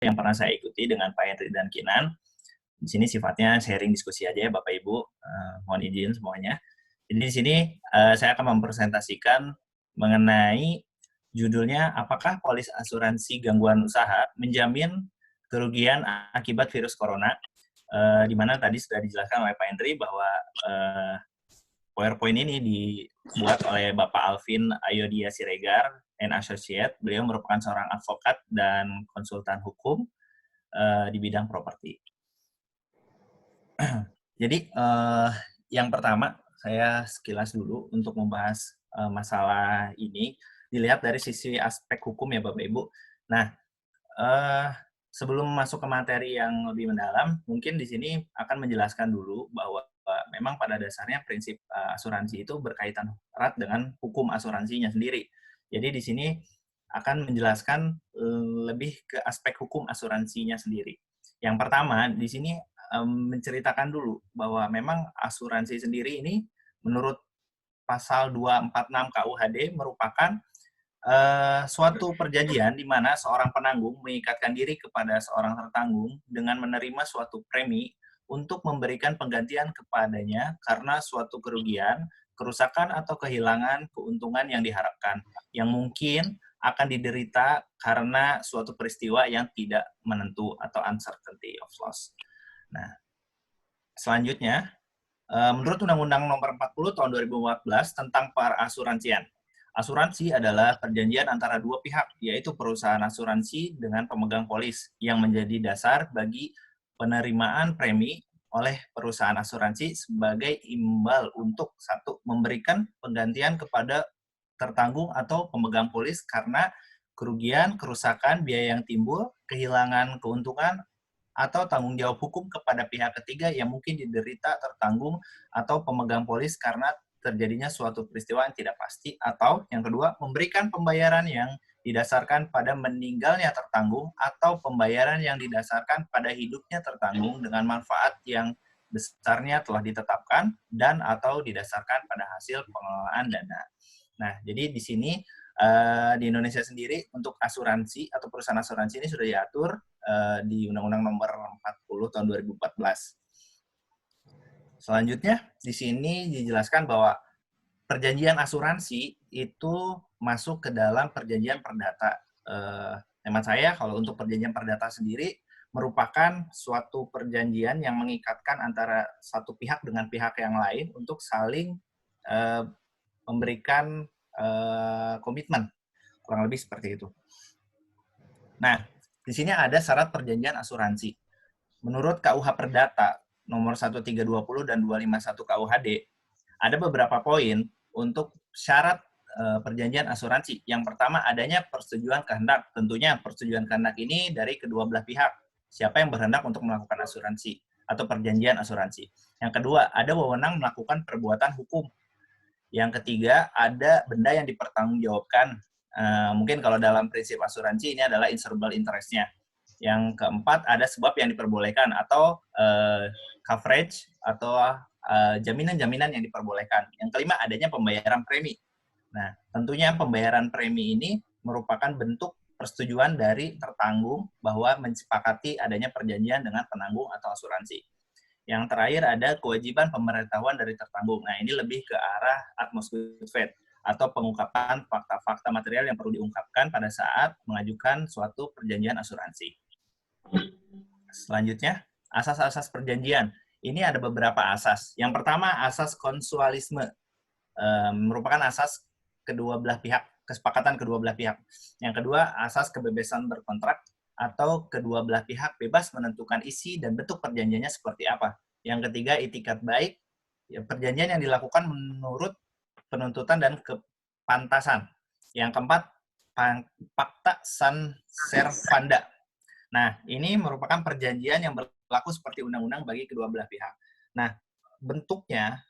yang pernah saya ikuti dengan Pak Henry dan Kinan. Di sini sifatnya sharing diskusi aja ya Bapak Ibu, mohon izin semuanya. Jadi di sini saya akan mempresentasikan mengenai judulnya, apakah polis asuransi gangguan usaha menjamin kerugian akibat virus corona, di mana tadi sudah dijelaskan oleh Pak Henry bahwa PowerPoint ini dibuat oleh Bapak Alvin Ayodia Siregar and Associate. Beliau merupakan seorang advokat dan konsultan hukum di bidang properti. Jadi yang pertama saya sekilas dulu untuk membahas masalah ini dilihat dari sisi aspek hukum ya Bapak Ibu. Nah, sebelum masuk ke materi yang lebih mendalam, mungkin di sini akan menjelaskan dulu bahwa memang pada dasarnya prinsip asuransi itu berkaitan erat dengan hukum asuransinya sendiri. Jadi di sini akan menjelaskan lebih ke aspek hukum asuransinya sendiri. Yang pertama, di sini menceritakan dulu bahwa memang asuransi sendiri ini menurut pasal 246 KUHD merupakan suatu perjanjian di mana seorang penanggung mengikatkan diri kepada seorang tertanggung dengan menerima suatu premi untuk memberikan penggantian kepadanya karena suatu kerugian, kerusakan atau kehilangan keuntungan yang diharapkan, yang mungkin akan diderita karena suatu peristiwa yang tidak menentu atau uncertainty of loss. Nah, selanjutnya, menurut Undang-Undang Nomor 40 Tahun 2014 tentang perasuransian, asuransi adalah perjanjian antara dua pihak, yaitu perusahaan asuransi dengan pemegang polis, yang menjadi dasar bagi penerimaan premi oleh perusahaan asuransi sebagai imbal untuk satu, memberikan penggantian kepada tertanggung atau pemegang polis karena kerugian, kerusakan, biaya yang timbul, kehilangan keuntungan, atau tanggung jawab hukum kepada pihak ketiga yang mungkin diderita tertanggung atau pemegang polis karena terjadinya suatu peristiwa yang tidak pasti, atau yang kedua, memberikan pembayaran yang didasarkan pada meninggalnya tertanggung atau pembayaran yang didasarkan pada hidupnya tertanggung dengan manfaat yang besarnya telah ditetapkan dan atau didasarkan pada hasil pengelolaan dana. Nah, jadi di sini di Indonesia sendiri untuk asuransi atau perusahaan asuransi ini sudah diatur di Undang-Undang Nomor 40 Tahun 2014. Selanjutnya, di sini dijelaskan bahwa perjanjian asuransi itu masuk ke dalam perjanjian perdata. Hemat saya, kalau untuk perjanjian perdata sendiri, merupakan suatu perjanjian yang mengikatkan antara satu pihak dengan pihak yang lain untuk saling memberikan komitmen, kurang lebih seperti itu. Nah, di sini ada syarat perjanjian asuransi. Menurut KUH Perdata nomor 1320 dan 251 KUHD, ada beberapa poin untuk syarat perjanjian asuransi. Yang pertama, adanya persetujuan kehendak. Tentunya persetujuan kehendak ini dari kedua belah pihak. Siapa yang berhendak untuk melakukan asuransi atau perjanjian asuransi. Yang kedua, ada wewenang melakukan perbuatan hukum. Yang ketiga, ada benda yang dipertanggungjawabkan. Mungkin kalau dalam prinsip asuransi ini adalah insurable interest-nya. Yang keempat, ada sebab yang diperbolehkan atau coverage atau jaminan-jaminan yang diperbolehkan. Yang kelima, adanya pembayaran premi. Nah, tentunya pembayaran premi ini merupakan bentuk persetujuan dari tertanggung bahwa mensepakati adanya perjanjian dengan penanggung atau asuransi. Yang terakhir ada kewajiban pemberitahuan dari tertanggung. Nah, ini lebih ke arah utmost good faith atau pengungkapan fakta-fakta material yang perlu diungkapkan pada saat mengajukan suatu perjanjian asuransi. Selanjutnya, asas-asas perjanjian. Ini ada beberapa asas. Yang pertama, asas konsualisme. Merupakan asas kedua belah pihak, kesepakatan kedua belah pihak. Yang kedua, asas kebebasan berkontrak atau kedua belah pihak bebas menentukan isi dan bentuk perjanjiannya seperti apa. Yang ketiga, itikat baik, perjanjian yang dilakukan menurut penuntutan dan kepantasan. Yang keempat, fakta san servanda. Nah, ini merupakan perjanjian yang berlaku seperti undang-undang bagi kedua belah pihak. Nah, bentuknya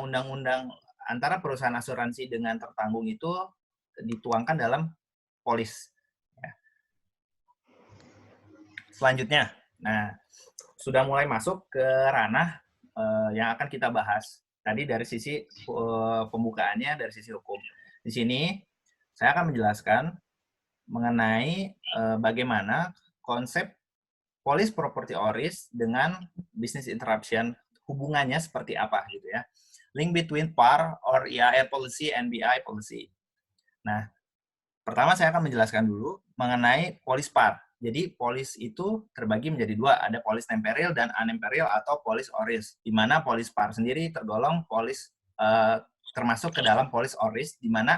undang-undang antara perusahaan asuransi dengan tertanggung itu dituangkan dalam polis. Selanjutnya, nah sudah mulai masuk ke ranah yang akan kita bahas. Tadi dari sisi pembukaannya, dari sisi hukum. Di sini saya akan menjelaskan mengenai bagaimana konsep police property or risk dengan business interruption, hubungannya seperti apa gitu ya. Link between PAR or IAR policy and BI policy. Nah, pertama saya akan menjelaskan dulu mengenai polis PAR. Jadi polis itu terbagi menjadi dua, ada polis temperil dan anemperil atau polis oris. Di mana polis PAR sendiri tergolong polis termasuk ke dalam polis oris, di mana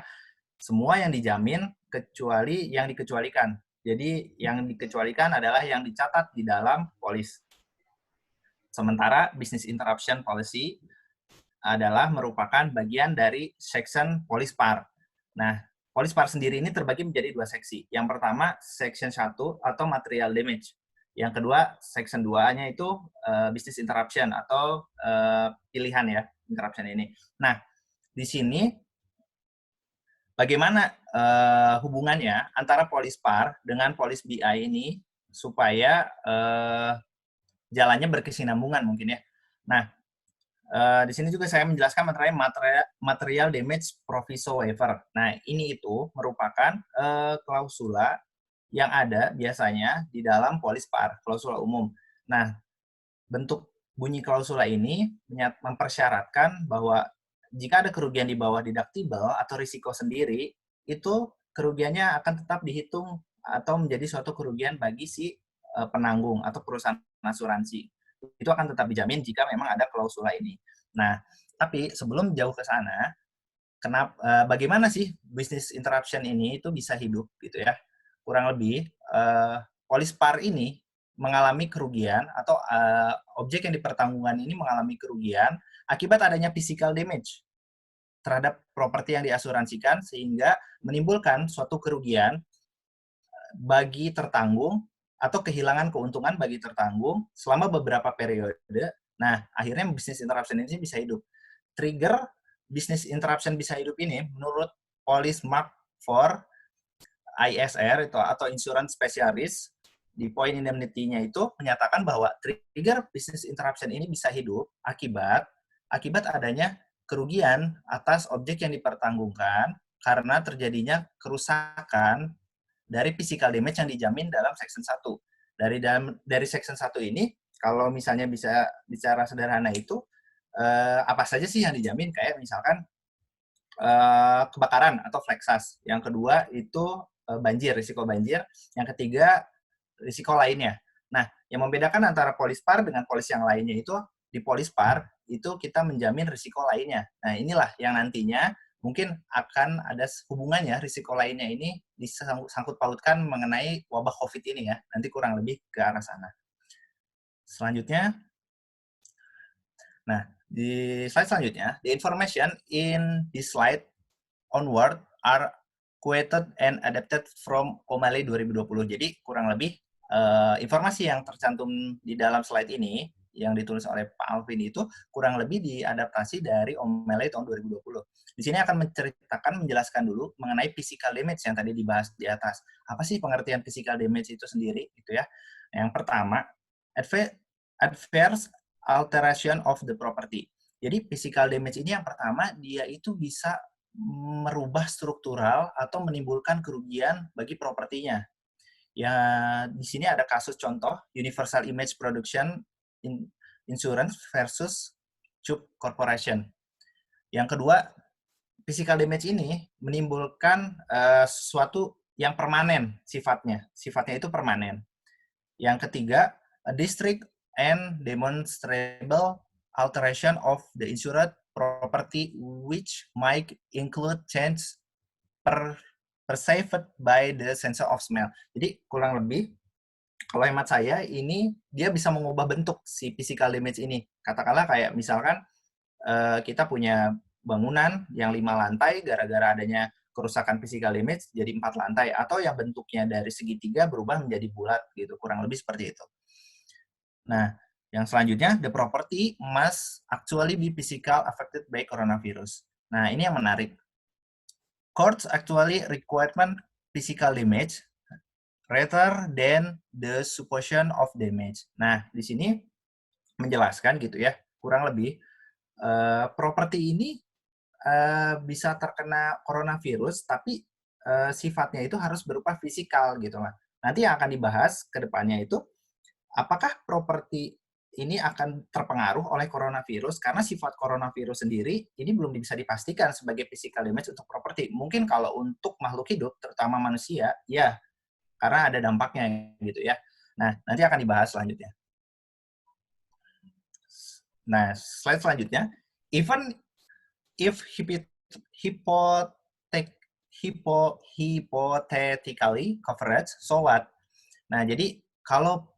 semua yang dijamin kecuali yang dikecualikan. Jadi yang dikecualikan adalah yang dicatat di dalam polis. Sementara business interruption policy adalah merupakan bagian dari section polis PAR. Nah, polis PAR sendiri ini terbagi menjadi dua seksi. Yang pertama, section 1 atau material damage. Yang kedua, section 2-nya itu business interruption atau pilihan ya, interruption ini. Nah, di sini bagaimana hubungannya antara polis PAR dengan polis BI ini supaya jalannya berkesinambungan mungkin ya. Nah, di sini juga saya menjelaskan material damage proviso waiver. Nah, ini itu merupakan klausula yang ada biasanya di dalam polis PAR, klausula umum. Nah, bentuk bunyi klausula ini mempersyaratkan bahwa jika ada kerugian di bawah deductible atau risiko sendiri, itu kerugiannya akan tetap dihitung atau menjadi suatu kerugian bagi si penanggung atau perusahaan asuransi. Itu akan tetap dijamin jika memang ada klausula ini. Nah, tapi sebelum jauh ke sana, bagaimana sih business interruption ini itu bisa hidup gitu ya? Kurang lebih polis PAR ini mengalami kerugian atau objek yang dipertanggungan ini mengalami kerugian akibat adanya physical damage terhadap properti yang diasuransikan sehingga menimbulkan suatu kerugian bagi tertanggung atau kehilangan keuntungan bagi tertanggung selama beberapa periode. Nah, akhirnya business interruption ini bisa hidup. Trigger business interruption bisa hidup ini menurut Police Mark 4 ISR itu atau Insurance Specialist di poin indemnity-nya itu menyatakan bahwa trigger business interruption ini bisa hidup akibat adanya kerugian atas objek yang dipertanggungkan karena terjadinya kerusakan dari physical damage yang dijamin dalam section 1. Dari section 1 ini kalau misalnya bisa bicara sederhana itu apa saja sih yang dijamin, kayak misalkan kebakaran atau flexas. Yang kedua itu banjir, risiko banjir. Yang ketiga risiko lainnya. Nah, yang membedakan antara polis PAR dengan polis yang lainnya itu di polis PAR itu kita menjamin risiko lainnya. Nah, inilah yang nantinya mungkin akan ada hubungannya risiko lainnya ini disangkut pautkan mengenai wabah COVID ini ya. Nanti kurang lebih ke arah sana. Selanjutnya, nah di slide selanjutnya, the information in this slide onward are quoted and adapted from O'Malley 2020. Jadi kurang lebih informasi yang tercantum di dalam slide ini yang ditulis oleh Pak Alvin itu kurang lebih diadaptasi dari O'Malley tahun 2020. Di sini akan menjelaskan dulu mengenai physical damage yang tadi dibahas di atas. Apa sih pengertian physical damage itu sendiri gitu ya? Yang pertama, adverse alteration of the property. Jadi physical damage ini yang pertama dia itu bisa merubah struktural atau menimbulkan kerugian bagi propertinya. Ya, di sini ada kasus contoh Universal Image Production Insurance versus Chubb Corporation. Yang kedua, physical damage ini menimbulkan sesuatu yang permanen sifatnya. Sifatnya itu permanen. Yang ketiga, a district and demonstrable alteration of the insured property which might include change perceived by the sensor of smell. Jadi kurang lebih kalau hemat saya ini dia bisa mengubah bentuk si physical damage ini. Katakanlah kayak misalkan kita punya bangunan yang 5 lantai gara-gara adanya kerusakan physical damage jadi 4 lantai, atau yang bentuknya dari segitiga berubah menjadi bulat gitu, kurang lebih seperti itu. Nah, yang selanjutnya, the property must actually be physical affected by coronavirus. Nah, ini yang menarik. Courts actually requirement physical damage rather than the supposition of damage. Nah, di sini menjelaskan gitu ya, kurang lebih properti ini bisa terkena coronavirus, tapi sifatnya itu harus berupa fisikal gitu lah. Nanti yang akan dibahas ke depannya itu, apakah properti ini akan terpengaruh oleh coronavirus, karena sifat coronavirus sendiri ini belum bisa dipastikan sebagai physical damage untuk properti. Mungkin kalau untuk makhluk hidup, terutama manusia, ya, karena ada dampaknya gitu ya. Nah, nanti akan dibahas selanjutnya. Nah, slide selanjutnya, even if hypothetically coverage, so what? Nah, jadi kalau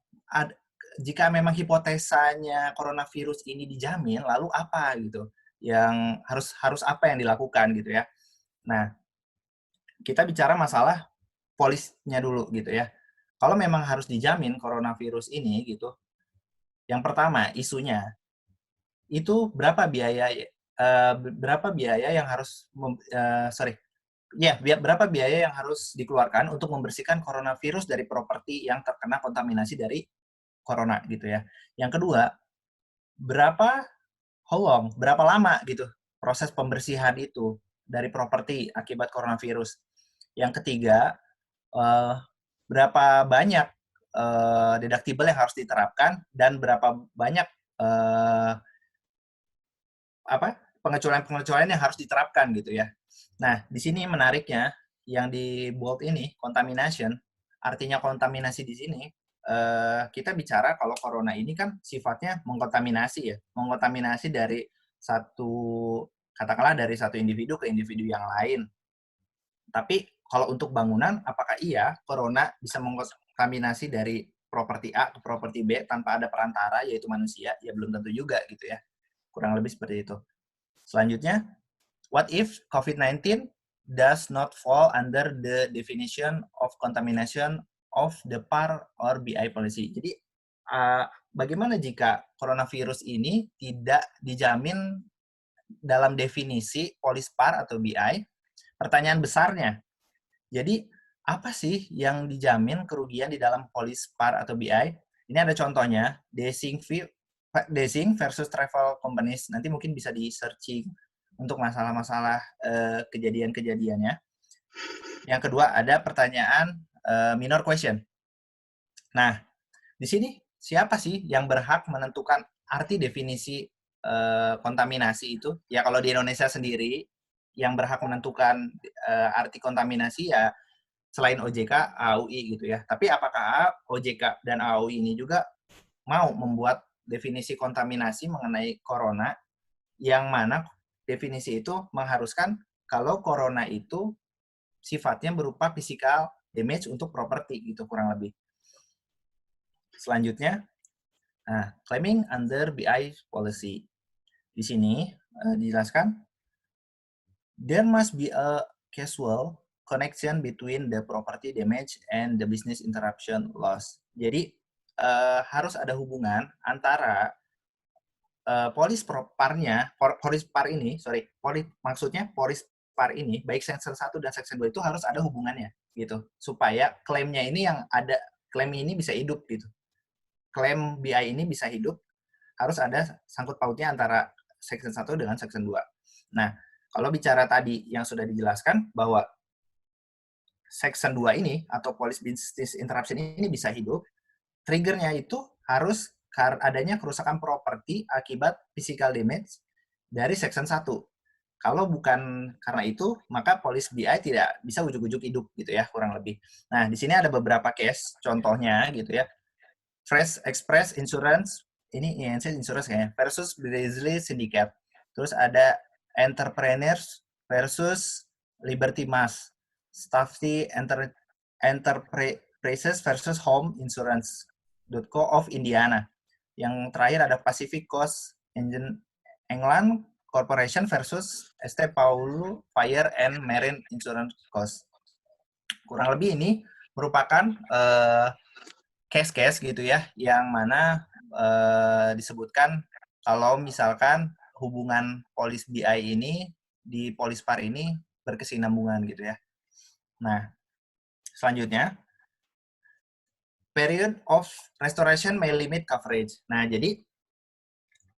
jika memang hipotesanya coronavirus ini dijamin, lalu apa gitu? Yang harus apa yang dilakukan gitu ya? Nah, kita bicara masalah polisnya dulu gitu ya. Kalau memang harus dijamin coronavirus ini gitu, yang pertama isunya itu berapa biaya yang harus berapa biaya yang harus dikeluarkan untuk membersihkan coronavirus dari properti yang terkena kontaminasi dari corona gitu ya. Yang kedua, berapa lama gitu proses pembersihan itu dari properti akibat coronavirus. Yang ketiga, berapa banyak deductible yang harus diterapkan dan berapa banyak pengecualian yang harus diterapkan gitu ya. Nah, di sini menariknya yang di bold ini contamination, artinya kontaminasi di sini kita bicara kalau corona ini kan sifatnya mengkontaminasi ya, mengkontaminasi dari satu individu ke individu yang lain. Tapi kalau untuk bangunan, apakah iya corona bisa mengkontaminasi dari properti A ke properti B tanpa ada perantara yaitu manusia? Ya belum tentu juga gitu ya. Kurang lebih seperti itu. Selanjutnya, what if COVID-19 does not fall under the definition of contamination of the PAR or BI policy? Jadi, bagaimana jika coronavirus ini tidak dijamin dalam definisi polis PAR atau BI? Pertanyaan besarnya, jadi apa sih yang dijamin kerugian di dalam polis PAR atau BI? Ini ada contohnya, Desing versus travel companies. Nanti mungkin bisa di-searching untuk masalah-masalah kejadian-kejadiannya. Yang kedua ada pertanyaan minor question. Nah, di sini siapa sih yang berhak menentukan arti definisi kontaminasi itu? Ya kalau di Indonesia sendiri yang berhak menentukan arti kontaminasi ya selain OJK, AUI gitu ya. Tapi apakah OJK dan AUI ini juga mau membuat definisi kontaminasi mengenai corona yang mana definisi itu mengharuskan kalau corona itu sifatnya berupa physical damage untuk properti gitu kurang lebih. Selanjutnya, claiming under BI policy. Di sini dijelaskan, there must be a causal connection between the property damage and the business interruption loss. Jadi harus ada hubungan antara polis par ini, baik section 1 dan section 2 itu harus ada hubungannya gitu. Supaya klaimnya ini klaim ini bisa hidup gitu. Klaim BI ini bisa hidup, harus ada sangkut pautnya antara section 1 dengan section 2. Nah, kalau bicara tadi yang sudah dijelaskan bahwa section 2 ini atau police business interruption ini bisa hidup, triggernya itu harus adanya kerusakan properti akibat physical damage dari section 1. Kalau bukan karena itu, maka polis BI tidak bisa ujuk-ujuk hidup gitu ya, kurang lebih. Nah, di sini ada beberapa case contohnya gitu ya. Fresh Express Insurance, ini INC Insurance kayaknya, versus Beasley Syndicate. Terus ada Entrepreneurs versus Liberty Mass. Staffy Enterprises versus Home Insurance. Co. of Indiana. Yang terakhir ada Pacific Coast England Corporation versus ST Paulo Fire and Marine Insurance Cost. Kurang lebih ini merupakan case-case gitu ya, yang mana disebutkan kalau misalkan hubungan polis BI ini di polis PAR ini berkesinambungan gitu ya. Nah, selanjutnya, period of restoration may limit coverage. Nah, jadi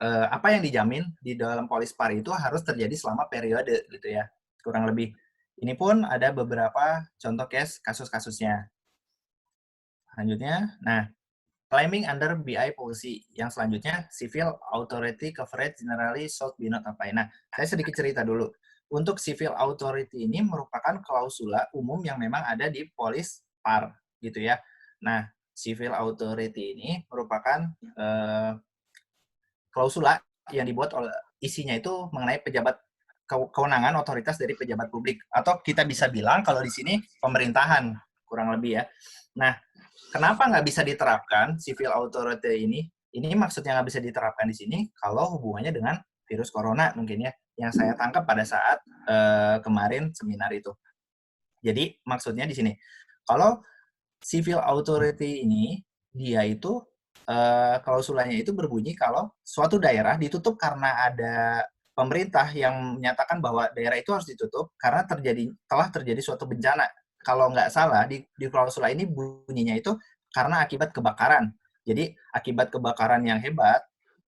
apa yang dijamin di dalam polis PAR itu harus terjadi selama periode gitu ya, kurang lebih. Ini pun ada beberapa contoh case kasus-kasusnya. Selanjutnya, nah, claiming under BI policy. Yang selanjutnya, civil authority coverage generally should be not apply. Nah, saya sedikit cerita dulu. Untuk civil authority ini merupakan klausula umum yang memang ada di polis PAR, gitu ya. Nah, civil authority ini merupakan klausula yang dibuat oleh isinya itu mengenai pejabat kewenangan otoritas dari pejabat publik, atau kita bisa bilang kalau di sini pemerintahan kurang lebih ya. Nah, kenapa nggak bisa diterapkan civil authority ini? Ini maksudnya nggak bisa diterapkan di sini kalau hubungannya dengan virus corona mungkin ya, yang saya tangkap pada saat kemarin seminar itu. Jadi maksudnya di sini, kalau civil authority ini dia itu klausulanya itu berbunyi kalau suatu daerah ditutup karena ada pemerintah yang menyatakan bahwa daerah itu harus ditutup karena telah terjadi suatu bencana. Kalau nggak salah di klausula ini bunyinya itu karena akibat kebakaran. Jadi akibat kebakaran yang hebat,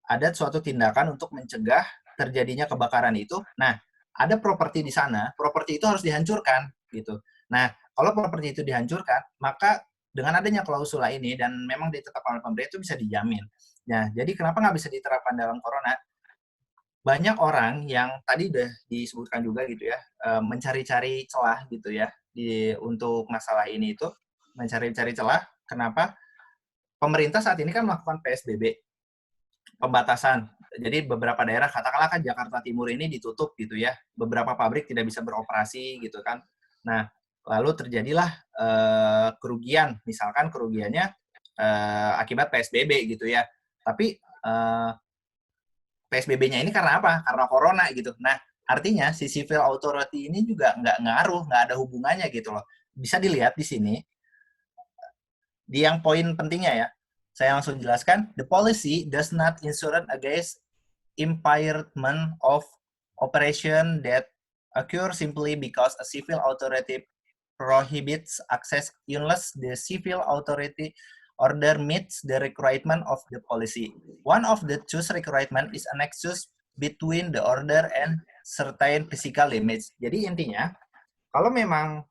ada suatu tindakan untuk mencegah terjadinya kebakaran itu. Nah, ada properti di sana, properti itu harus dihancurkan gitu. Nah, kalau properti itu dihancurkan, maka dengan adanya klausula ini dan memang ditetapkan oleh pemerintah itu bisa dijamin. Nah, jadi kenapa nggak bisa diterapkan dalam corona? Banyak orang yang tadi udah disebutkan juga gitu ya, mencari-cari celah gitu ya untuk masalah ini itu mencari-cari celah. Kenapa? Pemerintah saat ini kan melakukan PSBB, pembatasan. Jadi beberapa daerah, katakanlah kan Jakarta Timur ini ditutup gitu ya, beberapa pabrik tidak bisa beroperasi gitu kan. Nah, lalu terjadilah kerugian, misalkan kerugiannya akibat PSBB gitu ya. Tapi PSBB-nya ini karena apa? Karena corona gitu. Nah, artinya si civil authority ini juga nggak ngaruh, nggak ada hubungannya gitu loh. Bisa dilihat di sini, di yang poin pentingnya ya, saya langsung jelaskan, the policy does not insure against impairment of operation that occur simply because a civil authority prohibits access unless the civil authority order meets the requirement of the policy. One of the choose requirement is a nexus between the order and certain physical damage. Jadi intinya, kalau memang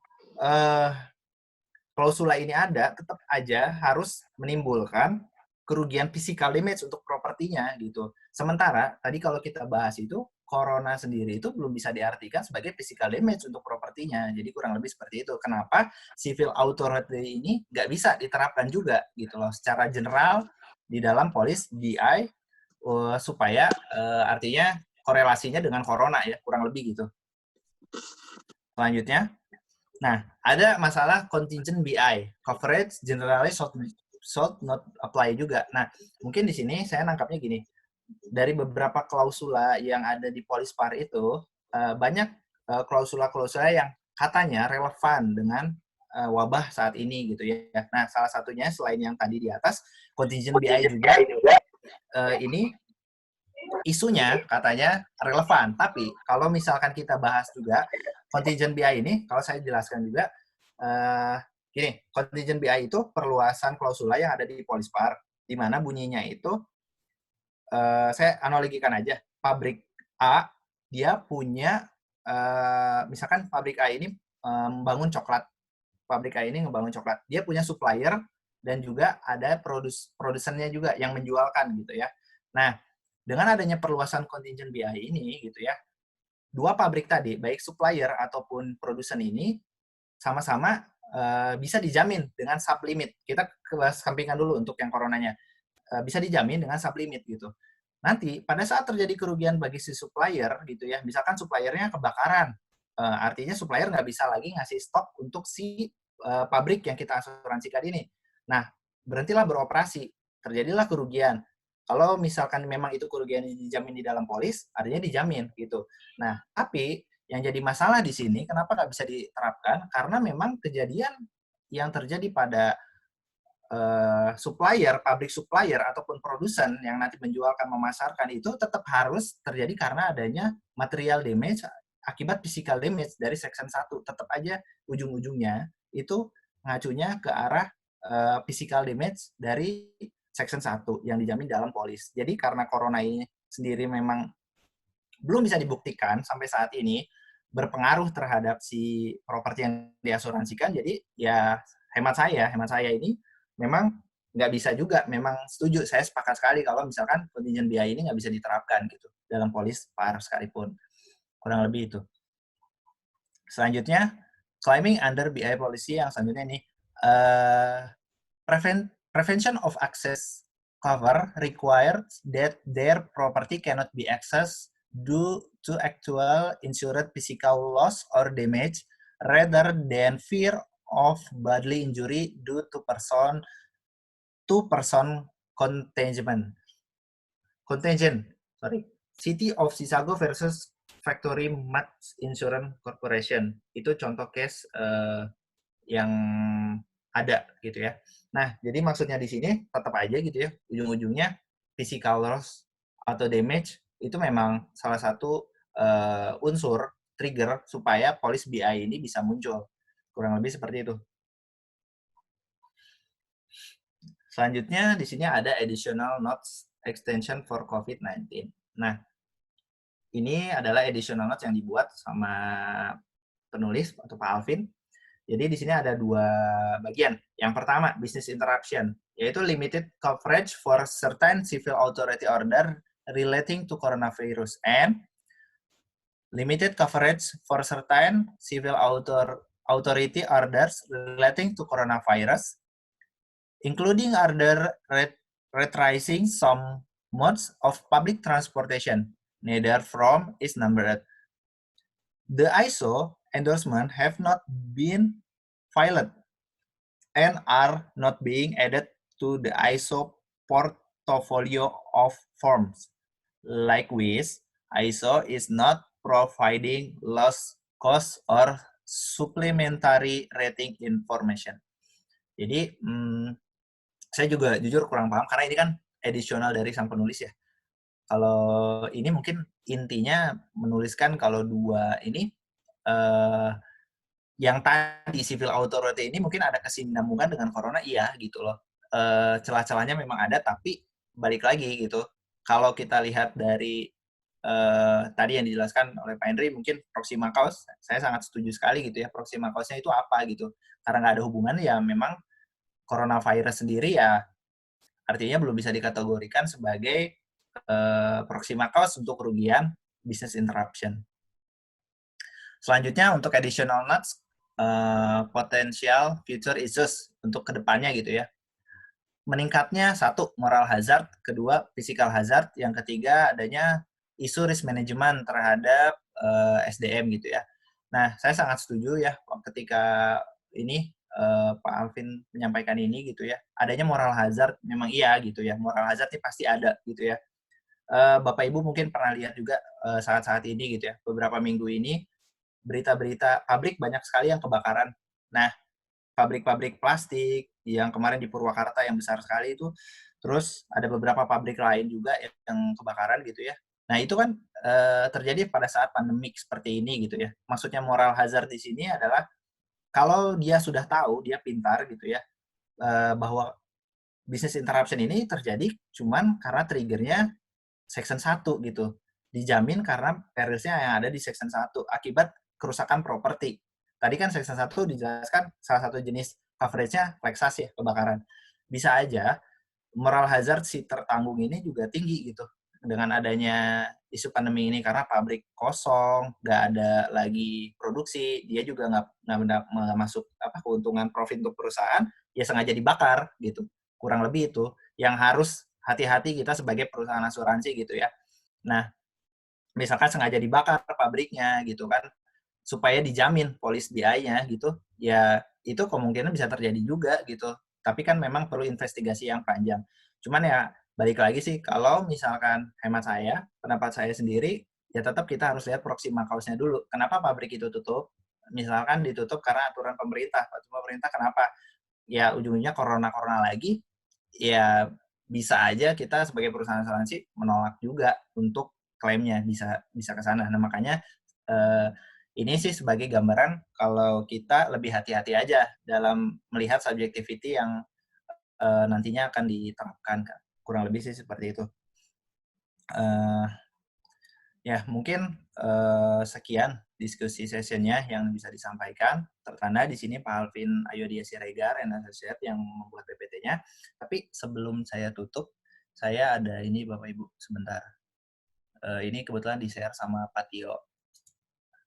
klausula ini ada, tetap aja harus menimbulkan kerugian physical damage untuk propertinya gitu. Sementara tadi kalau kita bahas itu corona sendiri itu belum bisa diartikan sebagai physical damage untuk propertinya. Jadi kurang lebih seperti itu. Kenapa civil authority ini nggak bisa diterapkan juga gitu loh secara general di dalam polis DI supaya artinya korelasinya dengan corona ya kurang lebih gitu. Selanjutnya, nah, ada masalah contingent BI, coverage generally should not apply juga. Nah, mungkin di sini saya nangkapnya gini, dari beberapa klausula yang ada di polis PAR itu, banyak klausula-klausula yang katanya relevan dengan wabah saat ini gitu ya. Nah, salah satunya selain yang tadi di atas, contingent BI juga ini isunya katanya relevan. Tapi kalau misalkan kita bahas juga contingent BI ini, kalau saya jelaskan juga, gini, contingent BI itu perluasan klausula yang ada di Polispar, di mana bunyinya itu, saya analogikan aja, pabrik A, dia punya, misalkan pabrik A ini membangun coklat, pabrik A ini ngebangun coklat, dia punya supplier dan juga ada produsennya juga yang menjualkan gitu ya. Nah, dengan adanya perluasan contingent BI ini gitu ya, dua pabrik tadi, baik supplier ataupun produsen ini sama-sama bisa dijamin dengan sublimit. Kita kesampingkan dulu untuk yang coronanya. Bisa dijamin dengan sublimit gitu. Nanti pada saat terjadi kerugian bagi si supplier gitu ya, misalkan suppliernya kebakaran, artinya supplier nggak bisa lagi ngasih stok untuk si pabrik yang kita asuransikan ini. Nah, berhentilah beroperasi, terjadilah kerugian. Kalau misalkan memang itu kerugian yang dijamin di dalam polis, artinya dijamin gitu. Nah, tapi yang jadi masalah di sini, kenapa nggak bisa diterapkan? Karena memang kejadian yang terjadi pada supplier, pabrik supplier ataupun produsen yang nanti menjualkan, memasarkan itu tetap harus terjadi karena adanya material damage akibat physical damage dari Section 1. Tetap aja ujung-ujungnya itu ngacunya ke arah physical damage dari Section 1 yang dijamin dalam polis. Jadi karena corona ini sendiri memang belum bisa dibuktikan sampai saat ini berpengaruh terhadap si properti yang diasuransikan, jadi ya hemat saya ini memang nggak bisa juga, memang setuju, saya sepakat sekali kalau misalkan contingent BI ini nggak bisa diterapkan gitu dalam polis PAR sekalipun. Kurang lebih itu. Selanjutnya, claiming under BI policy yang selanjutnya ini, prevention of access cover requires that their property cannot be accessed due to actual insured physical loss or damage rather than fear of bodily injury due to person contagion. City of Chicago versus Factory Mats Insurance Corporation. Itu contoh case yang ada gitu ya. Nah, jadi maksudnya di sini tetap aja gitu ya, ujung-ujungnya physical loss atau damage itu memang salah satu unsur trigger supaya polis BI ini bisa muncul. Kurang lebih seperti itu. Selanjutnya di sini ada additional notes extension for COVID-19. Nah, ini adalah additional notes yang dibuat sama penulis atau Pak Alvin. Jadi di sini ada dua bagian. Yang pertama, business interruption, yaitu limited coverage for certain civil authority order relating to coronavirus and limited coverage for certain civil authority orders relating to coronavirus, including order retracing some modes of public transportation, neither from is numbered. The ISO endorsement have not been filed and are not being added to the ISO portfolio of forms. Likewise, ISO is not providing loss cost or supplementary rating information. Jadi, saya juga jujur kurang paham karena ini kan edisional dari sang penulis ya. Kalau ini mungkin intinya menuliskan kalau dua ini yang tadi civil authority ini mungkin ada kesinambungan dengan corona, iya gitu loh. Celah-celahnya memang ada, tapi balik lagi gitu. Kalau kita lihat dari tadi yang dijelaskan oleh Pak Henry, mungkin proxima cause, saya sangat setuju sekali gitu ya. Proxima cause-nya itu apa gitu? Karena nggak ada hubungan ya memang coronavirus sendiri ya artinya belum bisa dikategorikan sebagai proxima cause untuk kerugian business interruption. Selanjutnya untuk additional notes, potential future issues untuk kedepannya gitu ya. Meningkatnya satu, moral hazard, kedua, physical hazard, yang ketiga adanya isu risk management terhadap SDM gitu ya. Nah, saya sangat setuju ya ketika ini Pak Alvin menyampaikan ini gitu ya. Adanya moral hazard memang iya gitu ya. Moral hazard ini pasti ada gitu ya. Bapak Ibu mungkin pernah lihat juga saat-saat ini gitu ya. Beberapa minggu ini berita-berita pabrik banyak sekali yang kebakaran. Nah, pabrik-pabrik plastik yang kemarin di Purwakarta yang besar sekali itu, terus ada beberapa pabrik lain juga yang kebakaran gitu ya. Nah, itu kan terjadi pada saat pandemik seperti ini gitu ya. Maksudnya moral hazard di sini adalah kalau dia sudah tahu, dia pintar gitu ya, bahwa business interruption ini terjadi cuman karena triggernya Section 1 gitu. Dijamin karena perils-nya yang ada di Section 1 akibat kerusakan properti. Tadi kan Section 1 dijelaskan salah satu jenis coverage-nya Lexas ya, kebakaran. Bisa aja moral hazard si tertanggung ini juga tinggi gitu dengan adanya isu pandemi ini karena pabrik kosong, nggak ada lagi produksi, dia juga nggak masuk keuntungan profit untuk perusahaan, ya sengaja dibakar gitu. Kurang lebih itu yang harus hati-hati kita sebagai perusahaan asuransi gitu ya. Nah, misalkan sengaja dibakar pabriknya gitu kan, supaya dijamin polis BI-nya gitu, ya itu kemungkinan bisa terjadi juga gitu. Tapi kan memang perlu investigasi yang panjang. Cuman ya balik lagi sih, kalau misalkan hemat saya, pendapat saya sendiri, ya tetap kita harus lihat proxima cause-nya dulu. Kenapa pabrik itu tutup? Misalkan ditutup karena aturan pemerintah. Pemerintah kenapa? Ya ujung-ujungnya corona-corona lagi, ya bisa aja kita sebagai perusahaan asuransi menolak juga untuk klaimnya bisa bisa ke sana. Nah, makanya ini sih sebagai gambaran kalau kita lebih hati-hati aja dalam melihat subjectivity yang nantinya akan diterapkan. Kurang lebih sih seperti itu. Ya, mungkin sekian diskusi sessionnya yang bisa disampaikan. Tertanda di sini Pak Alvin Ayodhya Siregar and Associate yang membuat PPT-nya. Tapi sebelum saya tutup, saya ada ini Bapak Ibu sebentar. Ini kebetulan di-share sama Pak Tio.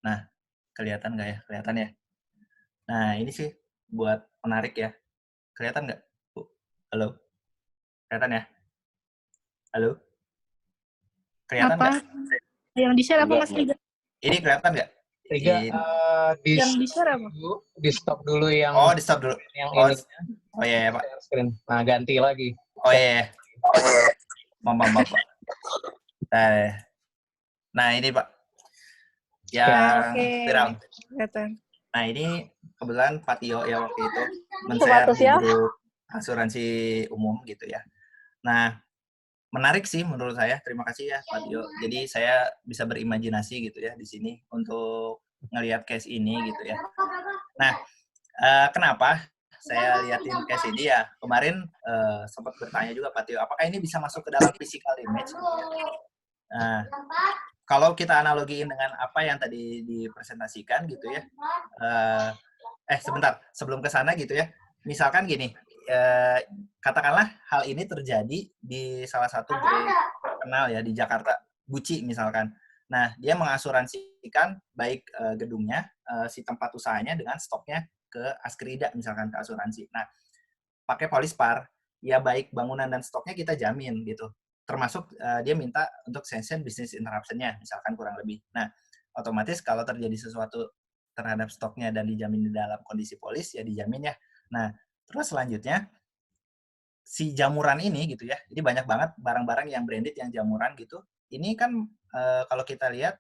Nah, kelihatan nggak ya? Kelihatan ya? Nah, ini sih buat menarik ya. Kelihatan nggak, Bu? Halo? Kelihatan ya? Halo? Kelihatan Apa? nggak? Yang di-share apa Mas Riga? Ini kelihatan nggak? Riga, Yang di-share apa? di stop dulu yang Oh, di stop dulu. yang Oh, ini oh iya, Pak. share screen. Nah, ganti lagi. Oh iya. Maaf, Pak. Nah, ini Pak. Yang viral. Nah, ini kebetulan Pak Tio ya waktu itu men-share di grup asuransi umum gitu ya. Nah, menarik sih menurut saya. Terima kasih ya Pak Tio. Jadi saya bisa berimajinasi gitu ya di sini untuk ngelihat case ini gitu ya. Nah, kenapa saya liatin case ini ya? Kemarin sempat bertanya juga Pak Tio, apakah ini bisa masuk ke dalam physical image? Gitu ya? Nah, kalau kita analogiin dengan apa yang tadi dipresentasikan gitu ya. Sebentar, sebelum ke sana gitu ya. Misalkan gini, katakanlah hal ini terjadi di salah satu brand terkenal ya di Jakarta, Gucci misalkan. Nah, dia mengasuransikan baik gedungnya, si tempat usahanya dengan stoknya ke Askrida misalkan ke asuransi. Nah, pakai Polispar, ya baik bangunan dan stoknya kita jamin gitu. Termasuk dia minta untuk sanction business interruption-nya misalkan kurang lebih. Nah, otomatis kalau terjadi sesuatu terhadap stoknya dan dijamin di dalam kondisi polis ya dijamin ya. Nah, terus selanjutnya si jamuran ini gitu ya. Jadi banyak banget barang-barang yang branded yang jamuran gitu. Ini kan kalau kita lihat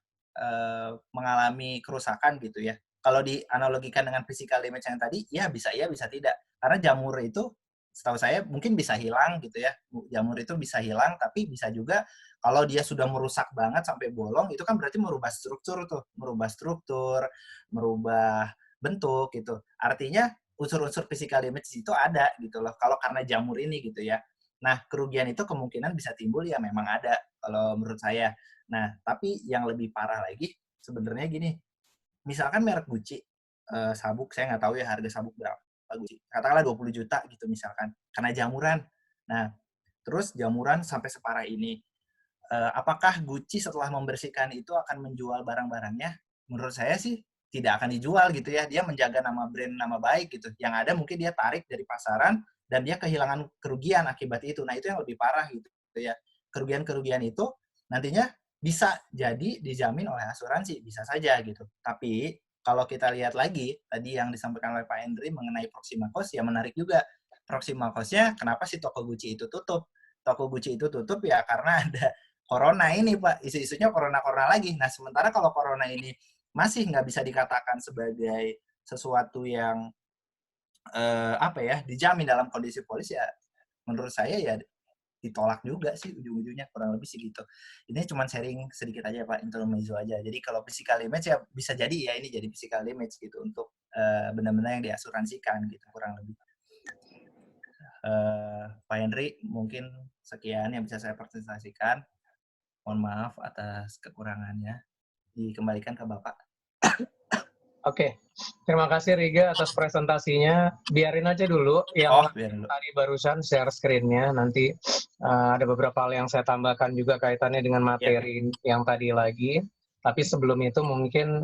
mengalami kerusakan gitu ya. Kalau dianalogikan dengan physical damage yang tadi, ya bisa tidak. Karena jamur itu setahu saya mungkin bisa hilang gitu ya. Jamur itu bisa hilang, tapi bisa juga kalau dia sudah merusak banget sampai bolong, itu kan berarti merubah struktur, merubah bentuk gitu. Artinya unsur-unsur physical damage itu ada gitu loh. Kalau karena jamur ini gitu ya. Nah, kerugian itu kemungkinan bisa timbul ya memang ada kalau menurut saya. Nah, tapi yang lebih parah lagi sebenarnya gini. Misalkan merek Gucci, sabuk, saya nggak tahu ya harga sabuk berapa Gucci. Katakanlah 20 juta gitu misalkan, karena jamuran. Nah, terus jamuran sampai separah ini. Apakah Gucci setelah membersihkan itu akan menjual barang-barangnya? Menurut saya sih tidak akan dijual gitu ya. Dia menjaga nama brand, nama baik gitu. Yang ada mungkin dia tarik dari pasaran dan dia kehilangan kerugian akibat itu. Nah, itu yang lebih parah gitu ya. Kerugian-kerugian itu nantinya bisa jadi dijamin oleh asuransi, bisa saja gitu. Tapi kalau kita lihat lagi tadi yang disampaikan oleh Pak Hendri mengenai Proxima Cost, ya menarik juga. Proxima Cost-nya kenapa sih toko Gucci itu tutup? Toko Gucci itu tutup ya karena ada corona ini Pak, isu-isunya corona lagi. Nah sementara kalau corona ini masih nggak bisa dikatakan sebagai sesuatu yang dijamin dalam kondisi polis ya, menurut saya ya ditolak juga sih ujung-ujungnya kurang lebih sih gitu. Ini cuma sharing sedikit aja Pak, intermezzo aja. Jadi kalau physical damage ya bisa jadi ya ini jadi physical damage gitu untuk benar-benar yang diasuransikan gitu kurang lebih. Pak Henry mungkin sekian yang bisa saya presentasikan. Mohon maaf atas kekurangannya. Dikembalikan ke Bapak. Oke, terima kasih Riga atas presentasinya. Biarin aja dulu yang tadi barusan share screen-nya. Nanti ada beberapa hal yang saya tambahkan juga kaitannya dengan materi yang tadi lagi. Tapi sebelum itu mungkin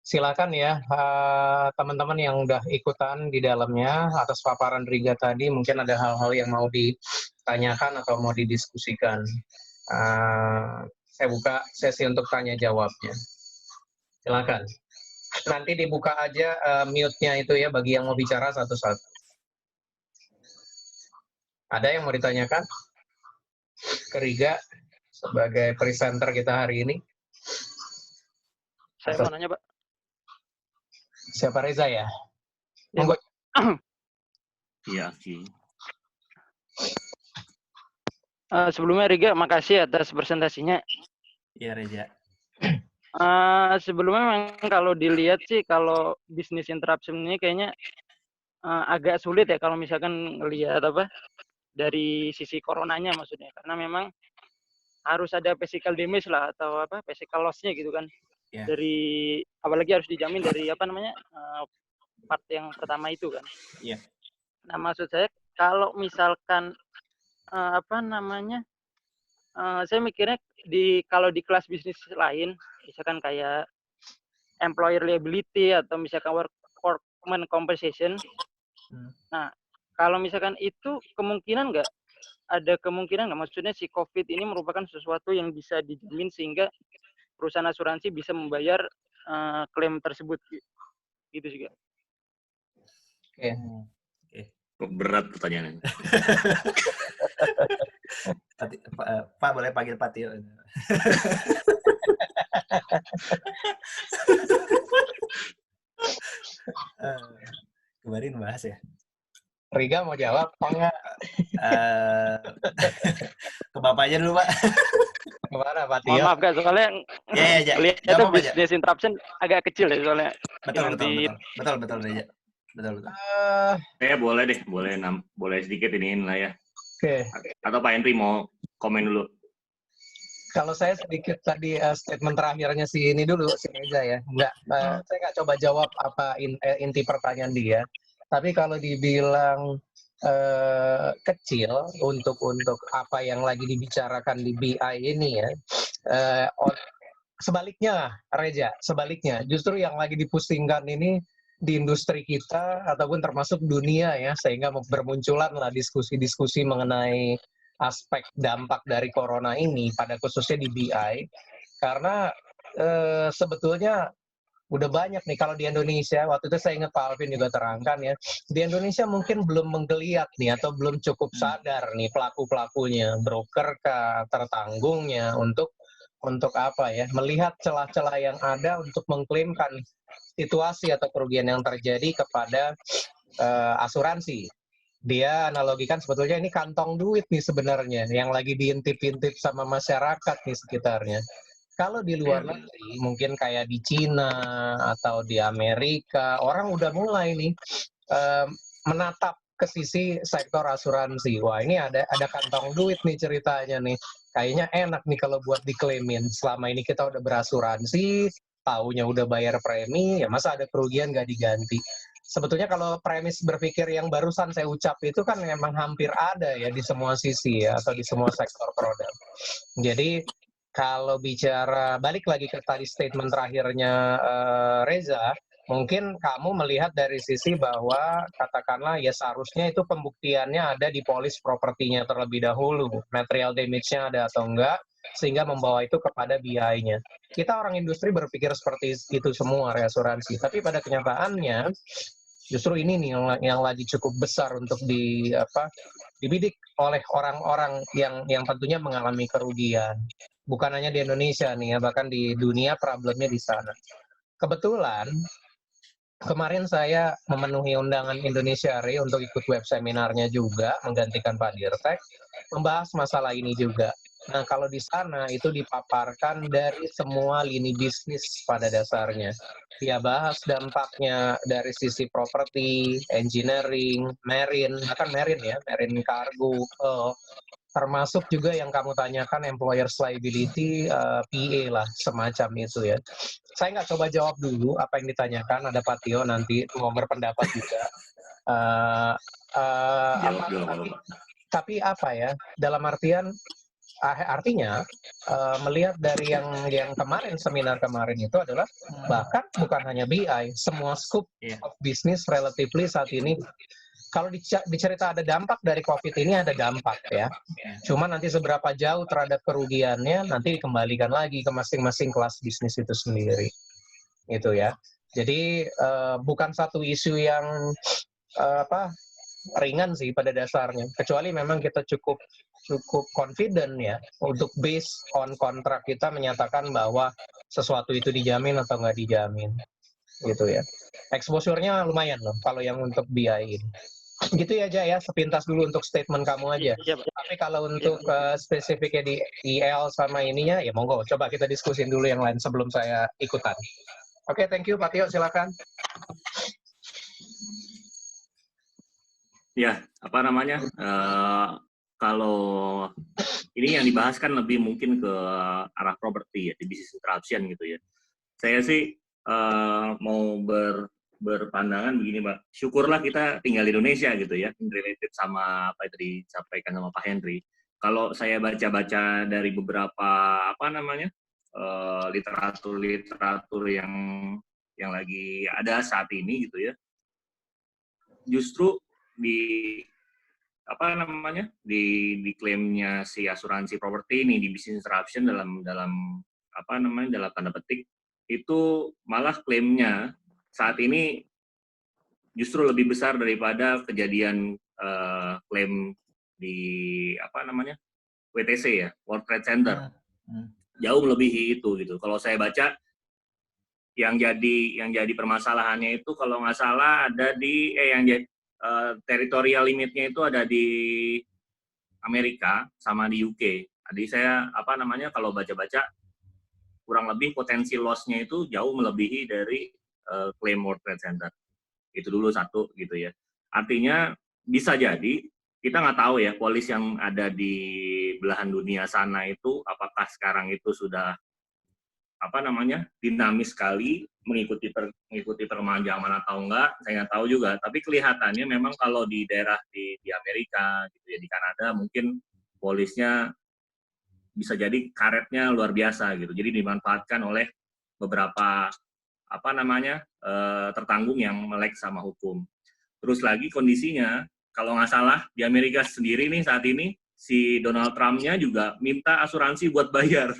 silakan ya teman-teman yang udah ikutan di dalamnya atas paparan Riga tadi. Mungkin ada hal-hal yang mau ditanyakan atau mau didiskusikan. Saya buka sesi untuk tanya jawabnya. Silakan. Nanti dibuka aja mute-nya itu ya bagi yang mau bicara satu-satu. Ada yang mau ditanyakan? Ke Riga sebagai presenter kita hari ini. Saya mau nanya, Pak. Siapa Reza ya? Ya, Pak. Iya, Ki. Sebelumnya Riga, makasih atas presentasinya. Iya, Reza. Sebelumnya memang kalau dilihat sih, kalau bisnis interruption ini kayaknya agak sulit ya kalau misalkan ngelihat dari sisi coronanya maksudnya. Karena memang harus ada physical damage lah atau physical loss-nya gitu kan. dari apalagi harus dijamin dari apa namanya part yang pertama itu kan. Iya. Nah maksud saya kalau misalkan apa namanya saya mikirnya kalau di kelas bisnis lain, misalkan kayak employer liability atau misalkan workman compensation. Nah, kalau misalkan itu ada kemungkinan nggak? Maksudnya si COVID ini merupakan sesuatu yang bisa dijamin sehingga perusahaan asuransi bisa membayar klaim tersebut, gitu juga. Kok berat pertanyaannya? Pak boleh panggil Pak Tio. Kemarin bahas ya. Riga mau jawab apa enggak? Ke bapaknya dulu, Pak. Kemana Pak Tio? Maaf Kak, soalnya itu business interruption agak kecil ya soalnya. Betul, Reja. Betul. Saya boleh sedikit iniin lah ya. Oke. Atau Pak Henry mau komen dulu? Kalau saya sedikit tadi statement terakhirnya si Reza ya. Saya nggak coba jawab apa inti pertanyaan dia. Tapi kalau dibilang kecil untuk apa yang lagi dibicarakan di BI ini ya, sebaliknya Reza, justru yang lagi dipusingkan ini di industri kita ataupun termasuk dunia ya, sehingga bermunculan lah diskusi-diskusi mengenai aspek dampak dari corona ini pada khususnya di BI, karena sebetulnya udah banyak nih kalau di Indonesia. Waktu itu saya ingat Pak Alvin juga terangkan ya, di Indonesia mungkin belum menggeliat nih atau belum cukup sadar nih pelaku-pelakunya, broker kah, tertanggungnya untuk apa ya, melihat celah-celah yang ada untuk mengklaimkan situasi atau kerugian yang terjadi kepada asuransi. Dia analogikan sebetulnya ini kantong duit nih sebenarnya yang lagi diintip-intip sama masyarakat nih sekitarnya. Kalau di luar negeri, mungkin kayak di Cina atau di Amerika, orang udah mulai nih menatap ke sisi sektor asuransi. Wah, ini ada kantong duit nih ceritanya nih. Kayaknya enak nih kalau buat diklaimin. Selama ini kita udah berasuransi, taunya udah bayar premi, ya masa ada kerugian nggak diganti. Sebetulnya kalau premis berpikir yang barusan saya ucap itu kan memang hampir ada ya di semua sisi ya, atau di semua sektor produk. Jadi kalau bicara, balik lagi ke tadi statement terakhirnya Reza, mungkin kamu melihat dari sisi bahwa katakanlah ya seharusnya itu pembuktiannya ada di polis propertinya terlebih dahulu, material damage-nya ada atau enggak, sehingga membawa itu kepada BI-nya. Kita orang industri berpikir seperti itu semua reasuransi, tapi pada kenyataannya justru ini nih yang lagi cukup besar untuk dibidik oleh orang-orang yang tentunya mengalami kerugian. Bukan hanya di Indonesia nih ya, bahkan di dunia problemnya di sana. Kebetulan kemarin saya memenuhi undangan Indonesia Re untuk ikut web seminarnya juga, menggantikan Pak Dirtek, membahas masalah ini juga. Nah, kalau di sana itu dipaparkan dari semua lini bisnis pada dasarnya. Dia bahas dampaknya dari sisi properti, engineering, marine, bahkan marine cargo, termasuk juga yang kamu tanyakan employer's liability, PA lah, semacam itu ya. Saya nggak coba jawab dulu apa yang ditanyakan, ada Pak Tio nanti mau berpendapat juga. Tapi apa ya, dalam artinya melihat dari yang kemarin, seminar kemarin itu adalah bahkan bukan hanya BI, semua scope of business relatively saat ini, kalau dicerita ada dampak dari COVID ini, ada dampak ya. Cuma nanti seberapa jauh terhadap kerugiannya nanti dikembalikan lagi ke masing-masing kelas bisnis itu sendiri. Itu ya. Jadi bukan satu isu yang ringan sih pada dasarnya. Kecuali memang kita cukup confident ya untuk based on kontrak kita menyatakan bahwa sesuatu itu dijamin atau nggak dijamin. Gitu ya. Exposure-nya lumayan loh kalau yang untuk BI ini. Gitu ya Jaya, sepintas dulu untuk statement kamu aja. Tapi kalau untuk spesifiknya di IL sama ininya, ya monggo, coba kita diskusin dulu yang lain sebelum saya ikutan. Oke, thank you Pak Tio, silakan. Ya, apa namanya? Kalau ini yang dibahas kan lebih mungkin ke arah properti ya, di bisnis interruption gitu ya. Saya sih mau berpandangan begini, Pak. Syukurlah kita tinggal di Indonesia gitu ya, related sama apa yang tadi disampaikan sama Pak Henry. Kalau saya baca-baca dari beberapa literatur yang lagi ada saat ini gitu ya, justru di klaimnya si asuransi properti ini di business interruption dalam tanda petik itu malah klaimnya saat ini justru lebih besar daripada kejadian klaim di WTC ya, World Trade Center. Jauh melebihi itu gitu. Kalau saya baca yang jadi permasalahannya itu kalau nggak salah ada di territorial limitnya itu ada di Amerika sama di UK. Jadi saya kalau baca-baca kurang lebih potensi loss-nya itu jauh melebihi dari klaim World Trade Center. Itu dulu satu gitu ya. Artinya bisa jadi kita nggak tahu ya polis yang ada di belahan dunia sana itu apakah sekarang itu sudah dinamis sekali mengikuti perkembangan zaman atau enggak, saya nggak tahu juga. Tapi kelihatannya memang kalau di daerah di Amerika gitu ya, di Kanada mungkin polisnya bisa jadi karetnya luar biasa gitu. Jadi dimanfaatkan oleh beberapa tertanggung yang melek sama hukum. Terus lagi kondisinya kalau nggak salah di Amerika sendiri nih saat ini si Donald Trump-nya juga minta asuransi buat bayar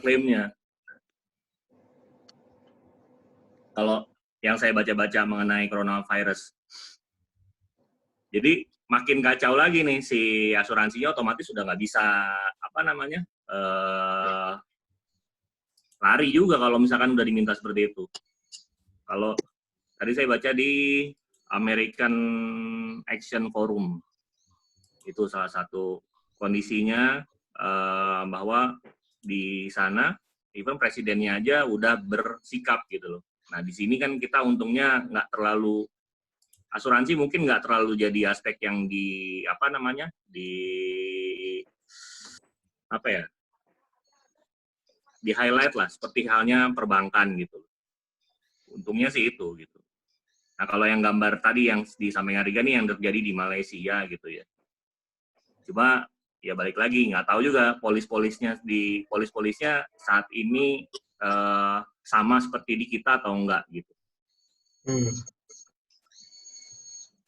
klaimnya. Kalau yang saya baca-baca mengenai coronavirus. Jadi makin kacau lagi nih si asuransinya otomatis sudah nggak bisa lari juga kalau misalkan udah diminta seperti itu. Kalau tadi saya baca di American Action Forum itu salah satu kondisinya bahwa di sana even presidennya aja udah bersikap gitu loh. Nah di sini kan kita untungnya nggak terlalu asuransi mungkin nggak terlalu jadi aspek yang di di highlight lah seperti halnya perbankan gitu. Untungnya sih itu gitu. Nah kalau yang gambar tadi yang disampaikan Riga nih yang terjadi di Malaysia gitu ya. Cuma ya balik lagi nggak tahu juga polis-polisnya saat ini sama seperti di kita atau enggak gitu.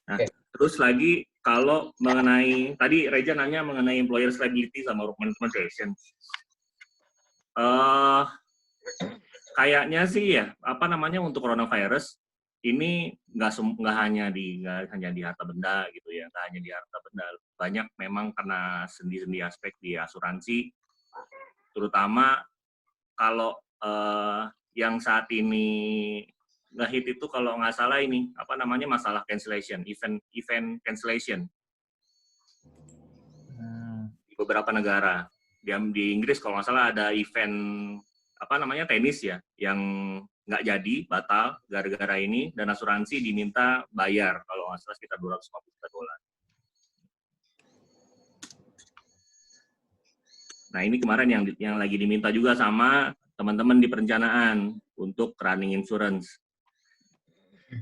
Nah, terus lagi kalau mengenai tadi Reja nanya mengenai employer's liability sama workman's compensation. Kayaknya sih ya untuk coronavirus ini nggak hanya di harta benda gitu ya, nggak hanya di harta benda, banyak memang karena sendi-sendi aspek di asuransi, terutama kalau yang saat ini nge-hit itu kalau nggak salah ini masalah cancellation, event cancellation di beberapa negara. Di Inggris kalau nggak salah ada event tenis ya yang nggak jadi, batal gara-gara ini dan asuransi diminta bayar kalau nggak salah sekitar $250 juta. Nah ini kemarin yang lagi diminta juga sama teman-teman di perencanaan untuk running insurance.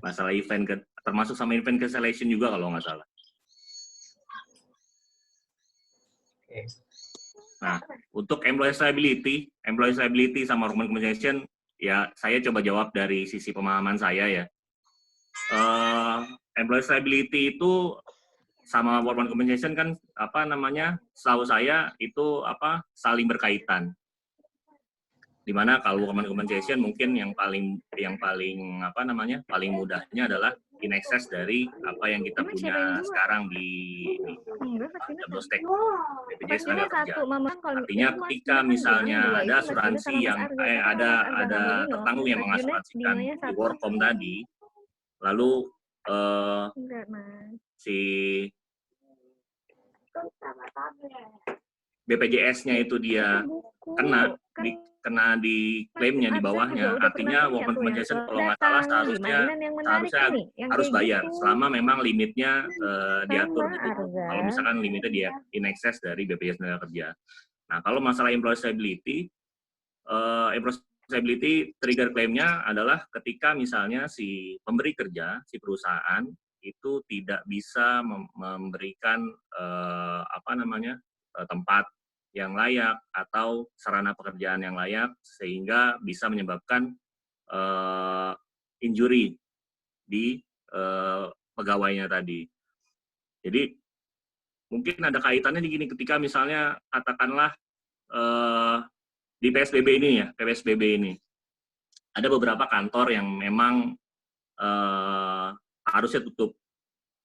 Masalah event, termasuk sama event cancellation juga kalau nggak salah. Nah, untuk employee liability sama workman's compensation, ya saya coba jawab dari sisi pemahaman saya ya. Employee liability itu sama workman's compensation kan setahu saya itu saling berkaitan. Dimana kalau workman's compensation mungkin yang paling paling mudahnya adalah in excess dari apa yang kita punya sekarang di Jabodetabek BPJS Tenaga Kerja. Artinya ketika misalnya ada asuransi yang ada tertanggung yang mengasuransikan di Workom tadi, lalu si BPJS-nya itu dia kena di klaimnya di bawahnya, artinya workman's compensation kalau nggak salah seharusnya harus bayar selama memang limitnya diatur gitu. Kalau misalkan limitnya dia in excess dari BPJS Tenaga Kerja. Nah kalau masalah employee liability liability trigger claim-nya adalah ketika misalnya si pemberi kerja, si perusahaan itu tidak bisa memberikan tempat yang layak atau sarana pekerjaan yang layak sehingga bisa menyebabkan injury di pegawainya tadi. Jadi mungkin ada kaitannya di gini, ketika misalnya katakanlah di PSBB ini ada beberapa kantor yang memang harusnya tutup,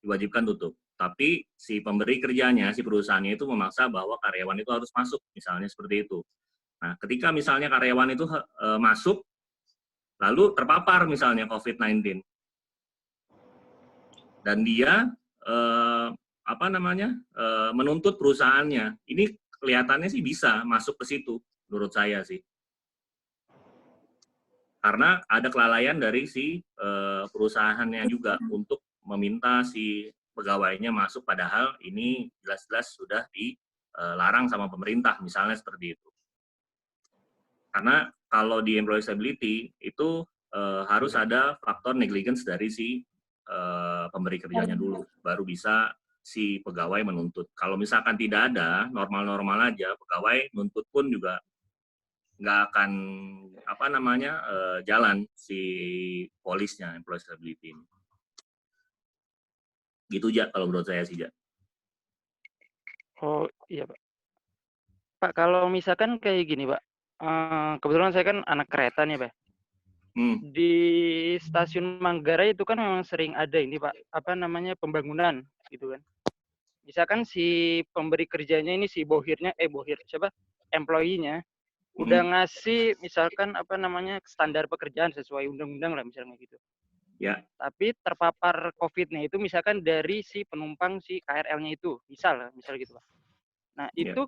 diwajibkan tutup. Tapi si pemberi kerjanya, si perusahaannya itu memaksa bahwa karyawan itu harus masuk, misalnya seperti itu. Nah, ketika misalnya karyawan itu masuk, lalu terpapar misalnya COVID-19, dan dia menuntut perusahaannya, ini kelihatannya sih bisa masuk ke situ, menurut saya sih. Karena ada kelalaian dari si perusahaannya juga untuk meminta si pegawainya masuk, padahal ini jelas-jelas sudah dilarang sama pemerintah, misalnya seperti itu. Karena kalau di employee stability itu harus ada faktor negligence dari si pemberi kerjanya dulu, baru bisa si pegawai menuntut. Kalau misalkan tidak ada, normal-normal aja, pegawai nuntut pun juga nggak akan jalan si polisnya, employee stability ini. Gitu, Ja, kalau menurut saya sih, Ja. Oh iya, Pak. Pak, kalau misalkan kayak gini, Pak, kebetulan saya kan anak kereta nih, Pak. Di stasiun Manggarai itu kan memang sering ada ini, Pak, pembangunan gitu kan. Misalkan si pemberi kerjanya ini, si employee-nya udah ngasih misalkan standar pekerjaan sesuai undang-undang lah misalnya gitu. Ya. Tapi terpapar COVID-nya itu misalkan dari si penumpang si KRL-nya itu, misal gitu, Pak. Nah, itu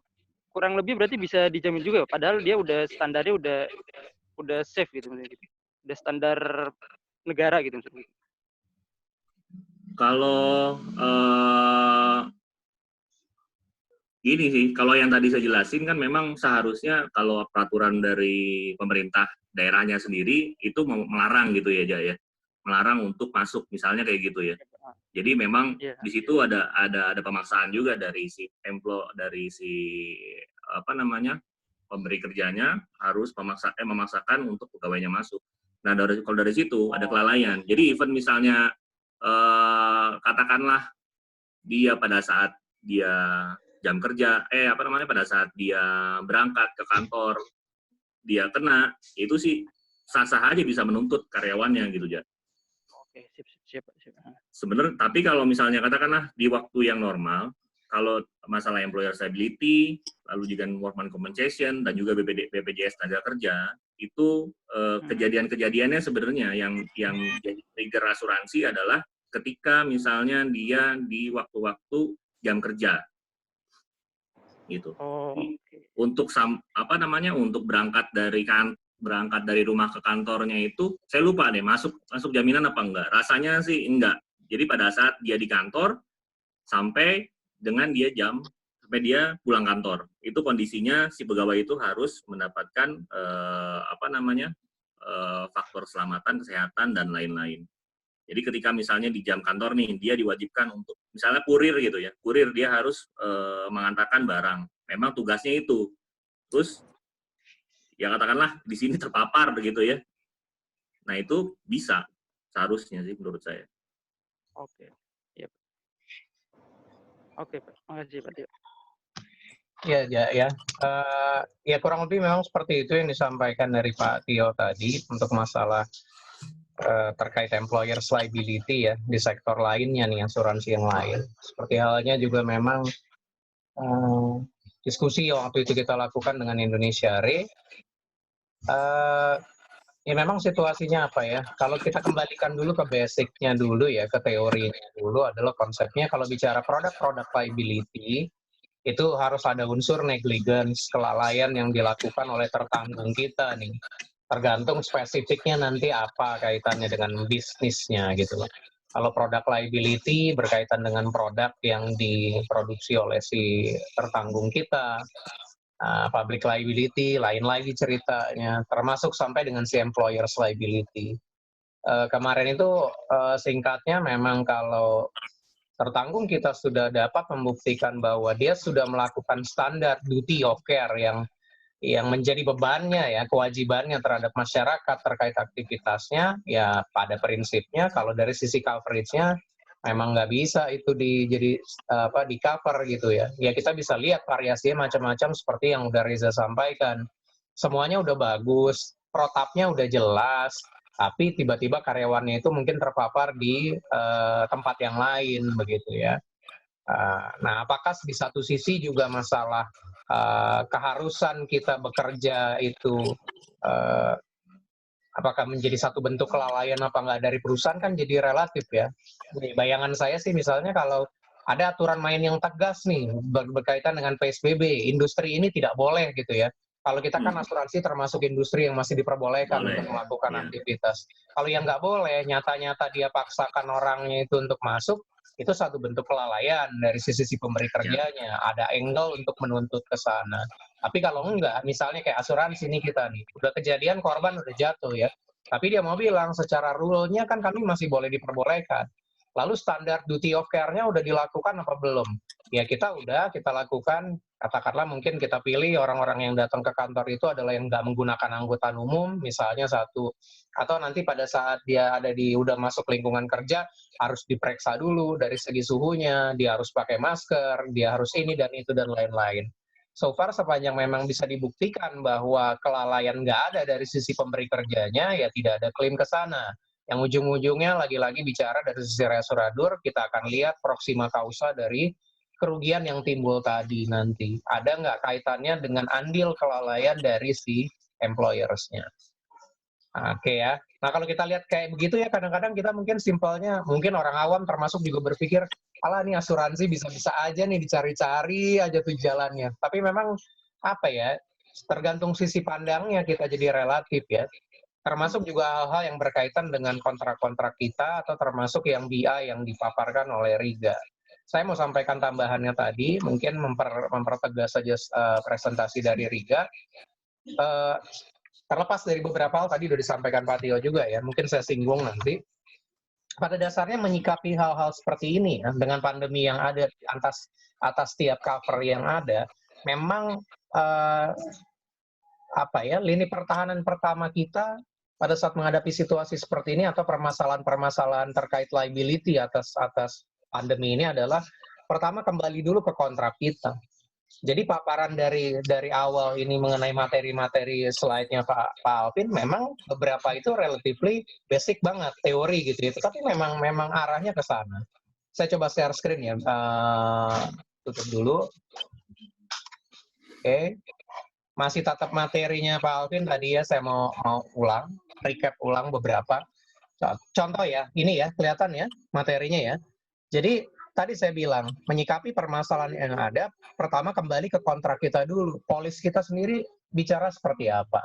kurang lebih berarti bisa dijamin juga, padahal dia udah standarnya udah safe gitu misalnya gitu. Udah standar negara gitu misalnya. Kalau gini sih, kalau yang tadi saya jelasin kan memang seharusnya kalau peraturan dari pemerintah daerahnya sendiri itu melarang gitu ya, Ja, ya. Melarang untuk masuk, misalnya kayak gitu ya. Jadi memang di situ ada pemaksaan juga dari si pemberi kerjanya harus memaksakan untuk pegawainya masuk. Nah, kalau dari situ ada kelalaian. Jadi even misalnya katakanlah dia pada saat dia jam kerja, pada saat dia berangkat ke kantor dia kena, itu sih sah-sah aja bisa menuntut karyawannya gitu, Ja. Oke, siap. Sebenarnya, tapi kalau misalnya katakanlah di waktu yang normal, kalau masalah employer stability, lalu juga workman compensation dan juga BPJS tenaga kerja, itu kejadian-kejadiannya sebenarnya yang jadi trigger asuransi adalah ketika misalnya dia di waktu-waktu jam kerja, gitu. Untuk untuk berangkat dari rumah ke kantornya itu, saya lupa deh masuk jaminan apa enggak. Rasanya sih enggak. Jadi pada saat dia di kantor sampai dia pulang kantor, itu kondisinya si pegawai itu harus mendapatkan faktor keselamatan, kesehatan dan lain-lain. Jadi ketika misalnya di jam kantor nih, dia diwajibkan untuk misalnya kurir gitu ya, kurir dia harus mengantarkan barang. Memang tugasnya itu. Terus ya katakanlah di sini terpapar begitu ya. Nah, itu bisa seharusnya sih menurut saya. Oke. Yep. Oke, Pak. Makasih, Pak Tio. Ya kurang lebih memang seperti itu yang disampaikan dari Pak Tio tadi untuk masalah terkait employer's liability ya di sektor lainnya nih, asuransi yang lain. Seperti halnya juga memang diskusi yang waktu itu kita lakukan dengan Indonesia Re, ya memang situasinya apa ya, kalau kita kembalikan dulu ke basicnya dulu ya, ke teorinya dulu adalah konsepnya kalau bicara produk liability, itu harus ada unsur negligence, kelalaian yang dilakukan oleh tertanggung kita nih. Tergantung spesifiknya nanti apa kaitannya dengan bisnisnya gitu loh. Kalau produk liability berkaitan dengan produk yang diproduksi oleh si tertanggung kita, public liability, lain lagi ceritanya, termasuk sampai dengan si employer's liability. Kemarin itu singkatnya memang kalau tertanggung kita sudah dapat membuktikan bahwa dia sudah melakukan standar duty of care yang menjadi bebannya ya, kewajibannya terhadap masyarakat terkait aktivitasnya, ya pada prinsipnya kalau dari sisi coverage-nya memang nggak bisa itu di cover gitu ya. Ya kita bisa lihat variasinya macam-macam seperti yang udah Reza sampaikan. Semuanya udah bagus, protapnya udah jelas, tapi tiba-tiba karyawannya itu mungkin terpapar di tempat yang lain begitu ya. Nah, apakah di satu sisi juga masalah keharusan kita bekerja itu apakah menjadi satu bentuk kelalaian apa nggak dari perusahaan kan jadi relatif ya. Bayangan saya sih misalnya kalau ada aturan main yang tegas nih berkaitan dengan PSBB, industri ini tidak boleh gitu ya. Kalau kita kan asuransi termasuk industri yang masih diperbolehkan untuk melakukan aktivitas. Kalau yang nggak boleh, nyata-nyata dia paksakan orangnya itu untuk masuk, itu satu bentuk kelalaian dari sisi pemberi kerjanya. Ada angle untuk menuntut ke sana. Tapi kalau enggak, misalnya kayak asuransi nih kita nih, udah kejadian korban udah jatuh ya, tapi dia mau bilang secara rule-nya kan kami masih boleh diperbolehkan. Lalu standar duty of care-nya udah dilakukan apa belum? Ya kita lakukan, katakanlah mungkin kita pilih orang-orang yang datang ke kantor itu adalah yang nggak menggunakan angkutan umum, misalnya satu. Atau nanti pada saat dia udah masuk lingkungan kerja, harus diperiksa dulu dari segi suhunya, dia harus pakai masker, dia harus ini dan itu dan lain-lain. So far sepanjang memang bisa dibuktikan bahwa kelalaian nggak ada dari sisi pemberi kerjanya, ya tidak ada klaim ke sana. Yang ujung-ujungnya lagi-lagi bicara dari sisi resuradur, kita akan lihat proxima causa dari kerugian yang timbul tadi nanti. Ada nggak kaitannya dengan andil kelalaian dari si employers-nya. Oke ya. Nah kalau kita lihat kayak begitu ya kadang-kadang kita mungkin simpelnya, mungkin orang awam termasuk juga berpikir, alah nih asuransi bisa-bisa aja nih dicari-cari aja tuh jalannya. Tapi memang apa ya, tergantung sisi pandangnya kita jadi relatif ya. Termasuk juga hal-hal yang berkaitan dengan kontrak-kontrak kita atau termasuk yang BI yang dipaparkan oleh Riga. Saya mau sampaikan tambahannya tadi, mungkin mempertegas saja presentasi dari Riga. Terlepas dari beberapa hal tadi sudah disampaikan Pak Tio juga ya, mungkin saya singgung nanti. Pada dasarnya menyikapi hal-hal seperti ini ya, dengan pandemi yang ada atas tiap cover yang ada, memang lini pertahanan pertama kita pada saat menghadapi situasi seperti ini atau permasalahan-permasalahan terkait liability atas pandemi ini adalah pertama kembali dulu ke kontrak kita. Jadi paparan dari awal ini mengenai materi-materi slide-nya Pak Alvin memang beberapa itu relatively basic banget teori gitu ya, tapi memang arahnya ke sana. Saya coba share screen ya, tutup dulu. Oke. Masih tatap materinya Pak Alvin tadi ya, saya mau recap ulang beberapa. Contoh ya, ini ya, kelihatan ya materinya ya. Jadi tadi saya bilang, menyikapi permasalahan yang ada, pertama kembali ke kontrak kita dulu. Polis kita sendiri bicara seperti apa.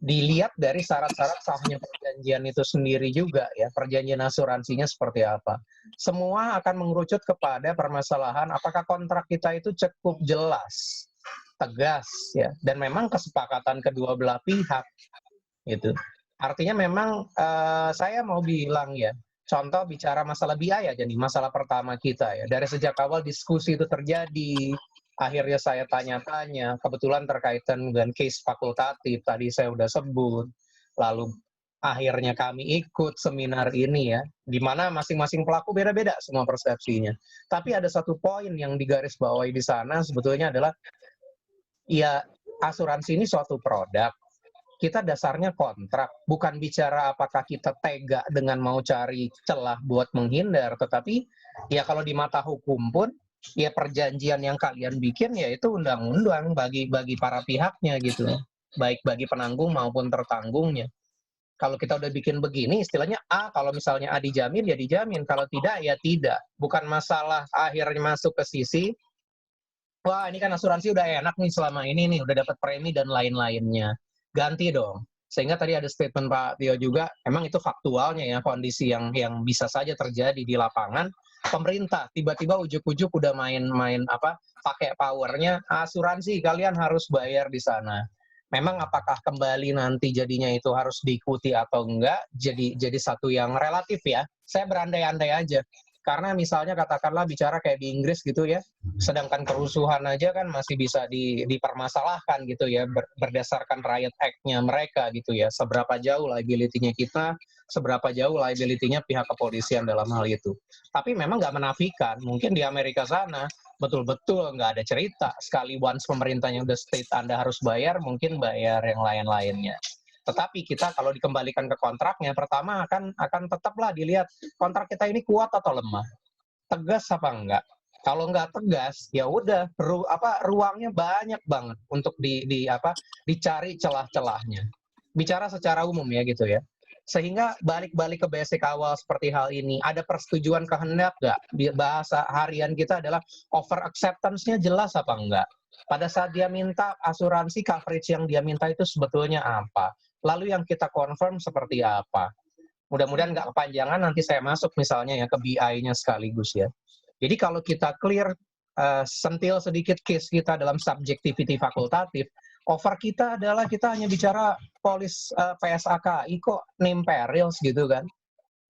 Dilihat dari syarat-syarat sahnya perjanjian itu sendiri juga ya, perjanjian asuransinya seperti apa. Semua akan mengerucut kepada permasalahan apakah kontrak kita itu cukup jelas, tegas ya, dan memang kesepakatan kedua belah pihak gitu. Artinya memang saya mau bilang ya, contoh bicara masalah BI aja nih, masalah pertama kita ya, dari sejak awal diskusi itu terjadi, akhirnya saya tanya-tanya, kebetulan terkaitan dengan case fakultatif tadi saya udah sebut, lalu akhirnya kami ikut seminar ini ya, di mana masing-masing pelaku beda-beda semua persepsinya. Tapi ada satu poin yang digarisbawahi di sana sebetulnya adalah ya, asuransi ini suatu produk. Kita dasarnya kontrak, bukan bicara apakah kita tega dengan mau cari celah buat menghindar, tetapi ya kalau di mata hukum pun, ya perjanjian yang kalian bikin ya itu undang-undang bagi para pihaknya gitu, baik bagi penanggung maupun tertanggungnya. Kalau kita udah bikin begini, istilahnya A, kalau misalnya A dijamin, ya dijamin. Kalau tidak, ya tidak. Bukan masalah akhirnya masuk ke sisi, wah ini kan asuransi udah enak nih selama ini nih, udah dapat premi dan lain-lainnya. Ganti dong. Sehingga tadi ada statement Pak Tio juga, emang itu faktualnya ya, kondisi yang bisa saja terjadi di lapangan, pemerintah tiba-tiba ujuk-ujuk udah main apa pakai powernya asuransi kalian harus bayar di sana. Memang apakah kembali nanti jadinya itu harus diikuti atau enggak? Jadi satu yang relatif ya. Saya berandai-andai aja. Karena misalnya katakanlah bicara kayak di Inggris gitu ya, sedangkan kerusuhan aja kan masih bisa dipermasalahkan gitu ya, berdasarkan Riot Act-nya mereka gitu ya. Seberapa jauh liability-nya kita, seberapa jauh liability-nya pihak kepolisian dalam hal itu. Tapi memang nggak menafikan, mungkin di Amerika sana betul-betul nggak ada cerita. Sekali once pemerintahnya udah state Anda harus bayar, mungkin bayar yang lain-lainnya. Tetapi kita kalau dikembalikan ke kontraknya, pertama akan tetaplah dilihat kontrak kita ini kuat atau lemah, tegas apa enggak. Kalau enggak tegas, ya udah ruangnya banyak banget untuk dicari celah-celahnya. Bicara secara umum ya gitu ya. Sehingga balik-balik ke basic awal seperti hal ini, ada persetujuan kehendak nggak? Bahasa harian kita adalah over acceptance-nya jelas apa enggak? Pada saat dia minta asuransi, coverage yang dia minta itu sebetulnya apa? Lalu yang kita confirm seperti apa? Mudah-mudahan nggak kepanjangan, nanti saya masuk misalnya ya ke BI-nya sekaligus ya. Jadi kalau kita clear, sentil sedikit case kita dalam subjectivity fakultatif, offer kita adalah kita hanya bicara polis PSAKI kok name perils gitu kan,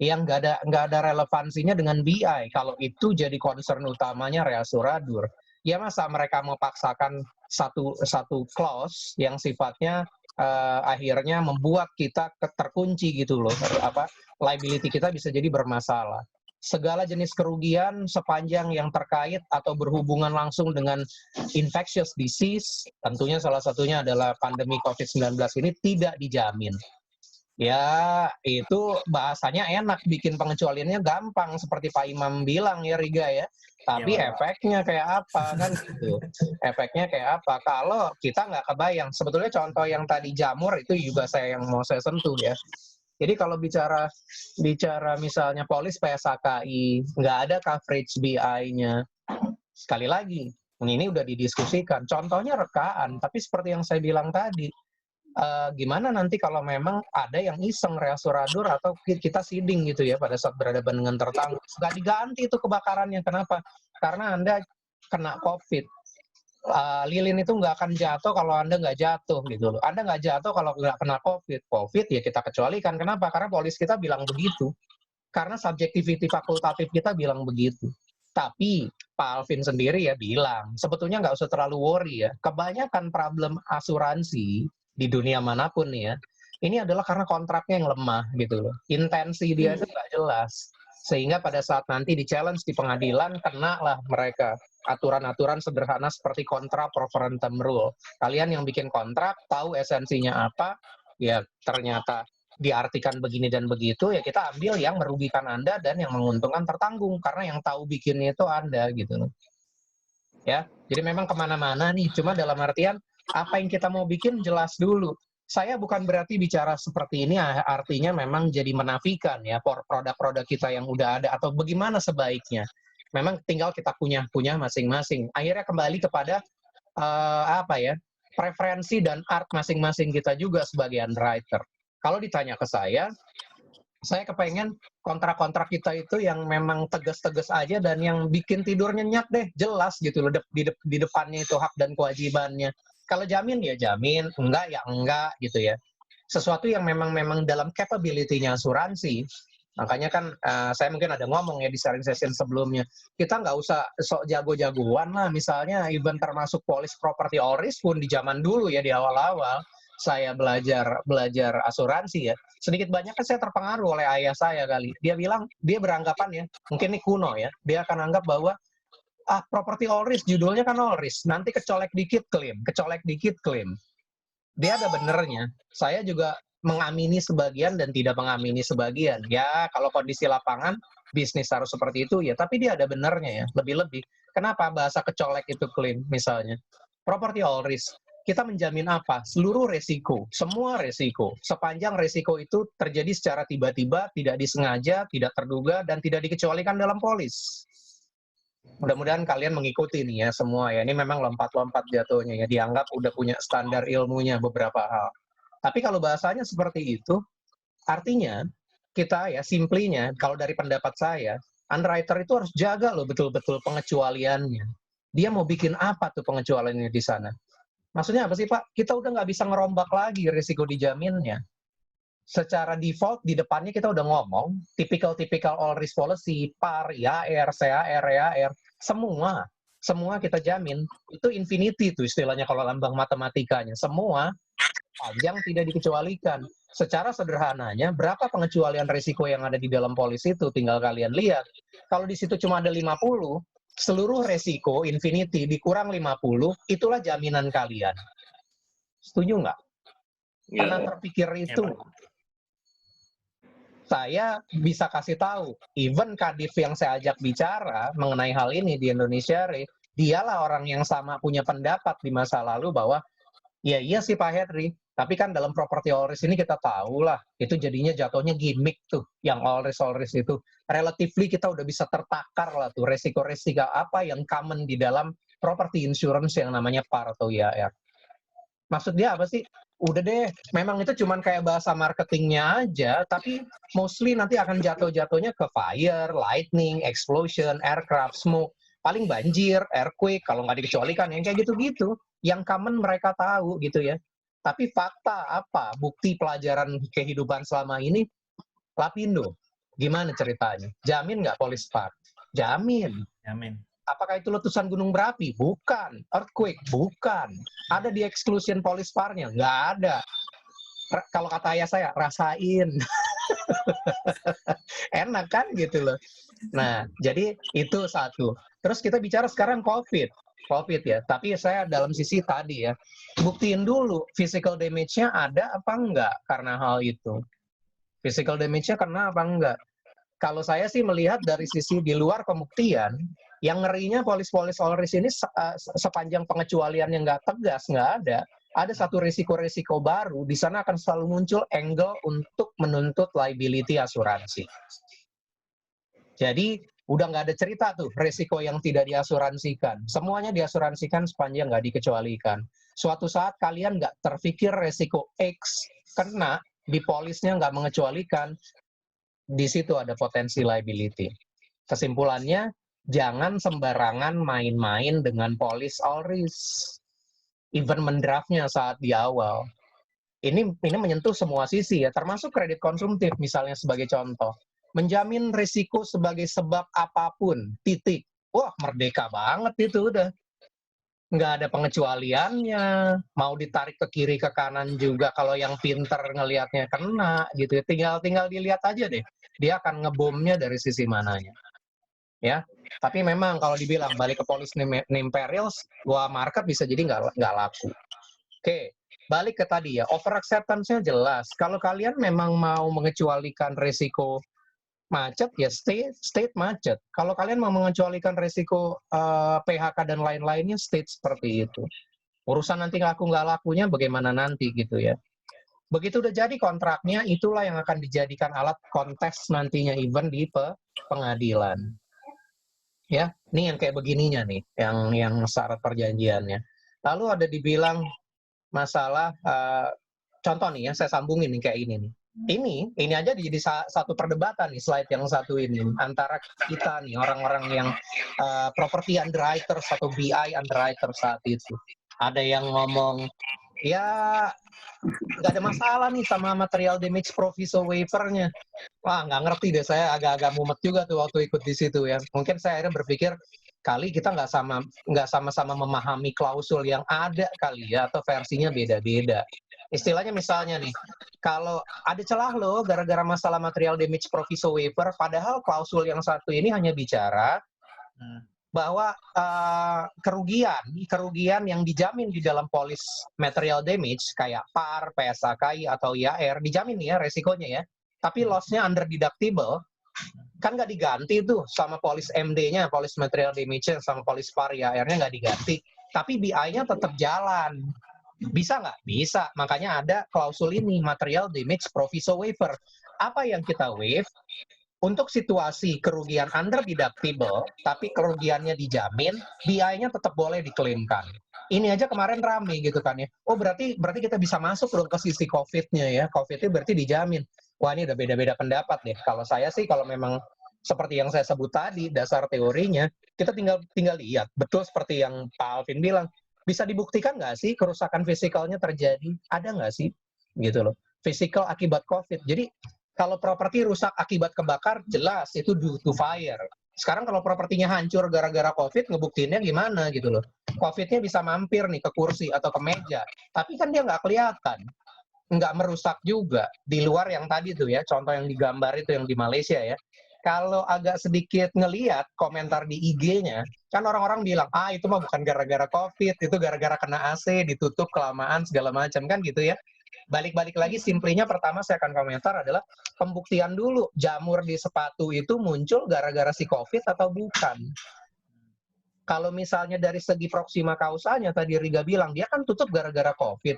yang nggak ada relevansinya dengan BI. Kalau itu jadi concern utamanya reasuradur, ya masa mereka mau paksakan satu clause yang sifatnya akhirnya membuat kita terkunci gitu loh, liability kita bisa jadi bermasalah. Segala jenis kerugian sepanjang yang terkait atau berhubungan langsung dengan infectious disease, tentunya salah satunya adalah pandemi COVID-19 ini tidak dijamin. Ya, itu bahasanya enak, bikin pengecualiannya gampang, seperti Pak Imam bilang ya Riga ya. Tapi ya, efeknya kayak apa kan gitu. Efeknya kayak apa? Kalau kita nggak kebayang, sebetulnya contoh yang tadi jamur itu juga mau saya sentuh ya. Jadi kalau bicara misalnya polis PSAKI, nggak ada coverage BI-nya. Sekali lagi, ini udah didiskusikan. Contohnya rekaan, tapi seperti yang saya bilang tadi, gimana nanti kalau memang ada yang iseng reasuradur atau kita seeding gitu ya pada saat berhadapan dengan tertanggung, nggak diganti itu kebakarannya. Kenapa? Karena Anda kena COVID. Lilin itu nggak akan jatuh kalau Anda nggak jatuh gitu loh. Anda nggak jatuh kalau nggak kena COVID. COVID ya kita kecualikan. Kenapa? Karena polis kita bilang begitu. Karena subjectivity fakultatif kita bilang begitu. Tapi Pak Alvin sendiri ya bilang, sebetulnya nggak usah terlalu worry ya. Kebanyakan problem asuransi di dunia manapun nih ya, ini adalah karena kontraknya yang lemah gitu loh. Intensi dia itu nggak jelas. Sehingga pada saat nanti di challenge di pengadilan, kena lah mereka aturan-aturan sederhana seperti kontra pro forentum rule. Kalian yang bikin kontrak, tahu esensinya apa, ya ternyata diartikan begini dan begitu, ya kita ambil yang merugikan Anda dan yang menguntungkan tertanggung. Karena yang tahu bikinnya itu Anda gitu loh. Ya, jadi memang kemana-mana nih, cuma dalam artian, apa yang kita mau bikin jelas dulu. Saya bukan berarti bicara seperti ini artinya memang jadi menafikan ya produk-produk kita yang udah ada atau bagaimana sebaiknya. Memang tinggal kita punya masing-masing. Akhirnya kembali kepada preferensi dan art masing-masing kita juga sebagai underwriter. Kalau ditanya ke saya kepengen kontrak-kontrak kita itu yang memang tegas-tegas aja dan yang bikin tidur nyenyak deh, jelas gitu loh di depannya itu hak dan kewajibannya. Kalau jamin ya jamin, enggak ya enggak gitu ya. Sesuatu yang memang dalam capability-nya asuransi. Makanya kan saya mungkin ada ngomong ya di sharing session sebelumnya, kita nggak usah sok jago-jagoan lah, misalnya even termasuk police property all risk pun di zaman dulu ya di awal-awal saya belajar asuransi ya, sedikit banyak kan saya terpengaruh oleh ayah saya kali. Dia bilang, dia beranggapan ya, mungkin ini kuno ya, dia akan anggap bahwa property all risk, judulnya kan all risk, nanti kecolek dikit klaim. Dia ada benernya. Saya juga mengamini sebagian dan tidak mengamini sebagian. Ya, kalau kondisi lapangan, bisnis harus seperti itu ya, tapi dia ada benernya ya, lebih-lebih. Kenapa bahasa kecolek itu klaim misalnya? Property all risk. Kita menjamin apa? Seluruh resiko, semua resiko. Sepanjang resiko itu terjadi secara tiba-tiba, tidak disengaja, tidak terduga, dan tidak dikecualikan dalam polis. Mudah-mudahan kalian mengikuti nih ya semua ya. Ini memang lompat-lompat jatuhnya ya. Dianggap udah punya standar ilmunya beberapa hal. Tapi kalau bahasanya seperti itu, artinya kita ya, simplinya, kalau dari pendapat saya, Underwriter itu harus jaga loh betul-betul pengecualiannya. Dia mau bikin apa tuh pengecualiannya di sana? Maksudnya apa sih Pak? Kita udah nggak bisa ngerombak lagi risiko dijaminnya. Secara default di depannya kita udah ngomong, typical all risk policy, PAR, IAR, CAR, EAR, semua kita jamin. Itu infinity tuh istilahnya kalau lambang matematikanya. Semua panjang tidak dikecualikan. Secara sederhananya, berapa pengecualian risiko yang ada di dalam polis itu? Tinggal kalian lihat. Kalau di situ cuma ada 50, seluruh risiko infinity dikurang 50, itulah jaminan kalian. Setuju nggak? Pernah terpikir itu? Saya bisa kasih tahu, even Kadif yang saya ajak bicara mengenai hal ini di Indonesia Re, dialah orang yang sama punya pendapat di masa lalu bahwa ya iya sih Pak Henry, tapi kan dalam property all risk ini kita tahu lah, itu jadinya jatuhnya gimmick tuh, yang all risk itu. Relatively kita udah bisa tertakar lah tuh, resiko-resiko apa yang common di dalam property insurance yang namanya PAR atau IAR. Maksud dia apa sih? Udah deh, memang itu cuman kayak bahasa marketingnya aja, tapi mostly nanti akan jatuh-jatuhnya ke fire, lightning, explosion, aircraft, smoke, paling banjir, earthquake, kalau nggak dikecualikan, yang kayak gitu-gitu. Yang common mereka tahu gitu ya. Tapi fakta apa? Bukti pelajaran kehidupan selama ini, Lapindo. Gimana ceritanya? Jamin nggak polis PAR? Jamin. Jamin. Apakah itu letusan gunung berapi? Bukan. Earthquake? Bukan. Ada di exclusion polis PAR-nya? Nggak ada. Kalau kata ayah saya, rasain. Enak kan gitu loh. Nah, jadi itu satu. Terus kita bicara sekarang COVID ya. Tapi saya dalam sisi tadi ya, buktiin dulu physical damage-nya ada apa enggak karena hal itu. Physical damage-nya karena apa enggak. Kalau saya sih melihat dari sisi di luar pembuktian, yang ngerinya polis-polis all risk ini sepanjang pengecualian yang nggak tegas, nggak ada. Ada satu risiko-risiko baru, di sana akan selalu muncul angle untuk menuntut liability asuransi. Jadi, udah nggak ada cerita tuh, risiko yang tidak diasuransikan. Semuanya diasuransikan sepanjang nggak dikecualikan. Suatu saat kalian nggak terpikir risiko X kena, di polisnya nggak mengecualikan, di situ ada potensi liability. Kesimpulannya, jangan sembarangan main-main dengan polis all risk. Even mendraftnya saat di awal. Ini menyentuh semua sisi ya, termasuk kredit konsumtif misalnya sebagai contoh. Menjamin risiko sebagai sebab apapun, titik. Wah, merdeka banget itu udah. Nggak ada pengecualiannya, mau ditarik ke kiri ke kanan juga kalau yang pinter ngelihatnya kena gitu. Tinggal dilihat aja deh, dia akan ngebomnya dari sisi mananya. Ya, tapi memang kalau dibilang balik ke polis name perils, gua market bisa jadi nggak laku. Oke, balik ke tadi ya, over acceptance-nya jelas. Kalau kalian memang mau mengecualikan risiko macet, ya state macet. Kalau kalian mau mengecualikan risiko PHK dan lain-lainnya, state seperti itu. Urusan nanti laku nggak lakunya bagaimana nanti gitu ya. Begitu udah jadi kontraknya, itulah yang akan dijadikan alat kontes nantinya even di pengadilan. Ya, ini yang kayak begininya nih, yang syarat perjanjiannya. Lalu ada dibilang masalah, contoh nih ya, saya sambungin nih kayak ini nih. Ini aja jadi satu perdebatan nih, slide yang satu ini, antara kita nih, orang-orang yang property underwriter atau BI underwriter saat itu. Ada yang ngomong, ya nggak ada masalah nih sama material damage proviso waiver-nya. Wah, nggak ngerti deh, saya agak-agak mumet juga tuh waktu ikut di situ ya. Mungkin saya akhirnya berpikir, kali kita nggak sama-sama memahami klausul yang ada kali ya, atau versinya beda-beda. Istilahnya misalnya nih, kalau ada celah loh gara-gara masalah material damage proviso waiver, padahal klausul yang satu ini hanya bicara bahwa kerugian yang dijamin di dalam polis material damage kayak PAR, PSAKI atau IAR dijamin ya resikonya ya. Tapi loss-nya under deductible kan nggak diganti tuh sama polis MD-nya, polis material damage sama polis PAR IAR-nya nggak diganti. Tapi BI-nya tetap jalan. Bisa nggak? Bisa. Makanya ada klausul ini, material damage proviso waiver. Apa yang kita waive? Untuk situasi kerugian under deductible, tapi kerugiannya dijamin, BI-nya tetap boleh diklaimkan. Ini aja kemarin rame gitu kan ya. Oh berarti kita bisa masuk dong ke sisi COVID-nya ya. COVID-nya berarti dijamin. Wah ini udah beda-beda pendapat deh. Kalau saya sih kalau memang seperti yang saya sebut tadi, dasar teorinya, kita tinggal lihat. Betul seperti yang Pak Alvin bilang, bisa dibuktikan nggak sih kerusakan fisikalnya terjadi? Ada nggak sih? Gitu loh. Fisikal akibat COVID. Jadi, kalau properti rusak akibat kebakar, jelas itu due to fire. Sekarang kalau propertinya hancur gara-gara COVID, ngebuktiinnya gimana gitu loh. COVID-nya bisa mampir nih ke kursi atau ke meja, tapi kan dia nggak kelihatan. Nggak merusak juga. Di luar yang tadi tuh ya, contoh yang digambar itu yang di Malaysia ya. Kalau agak sedikit ngeliat komentar di IG-nya, kan orang-orang bilang, itu mah bukan gara-gara COVID, itu gara-gara kena AC, ditutup kelamaan, segala macam, kan gitu ya. Balik-balik lagi, simplinya pertama saya akan komentar adalah pembuktian dulu, jamur di sepatu itu muncul gara-gara si COVID atau bukan. Kalau misalnya dari segi proxima kausalnya, tadi Riga bilang, dia kan tutup gara-gara COVID.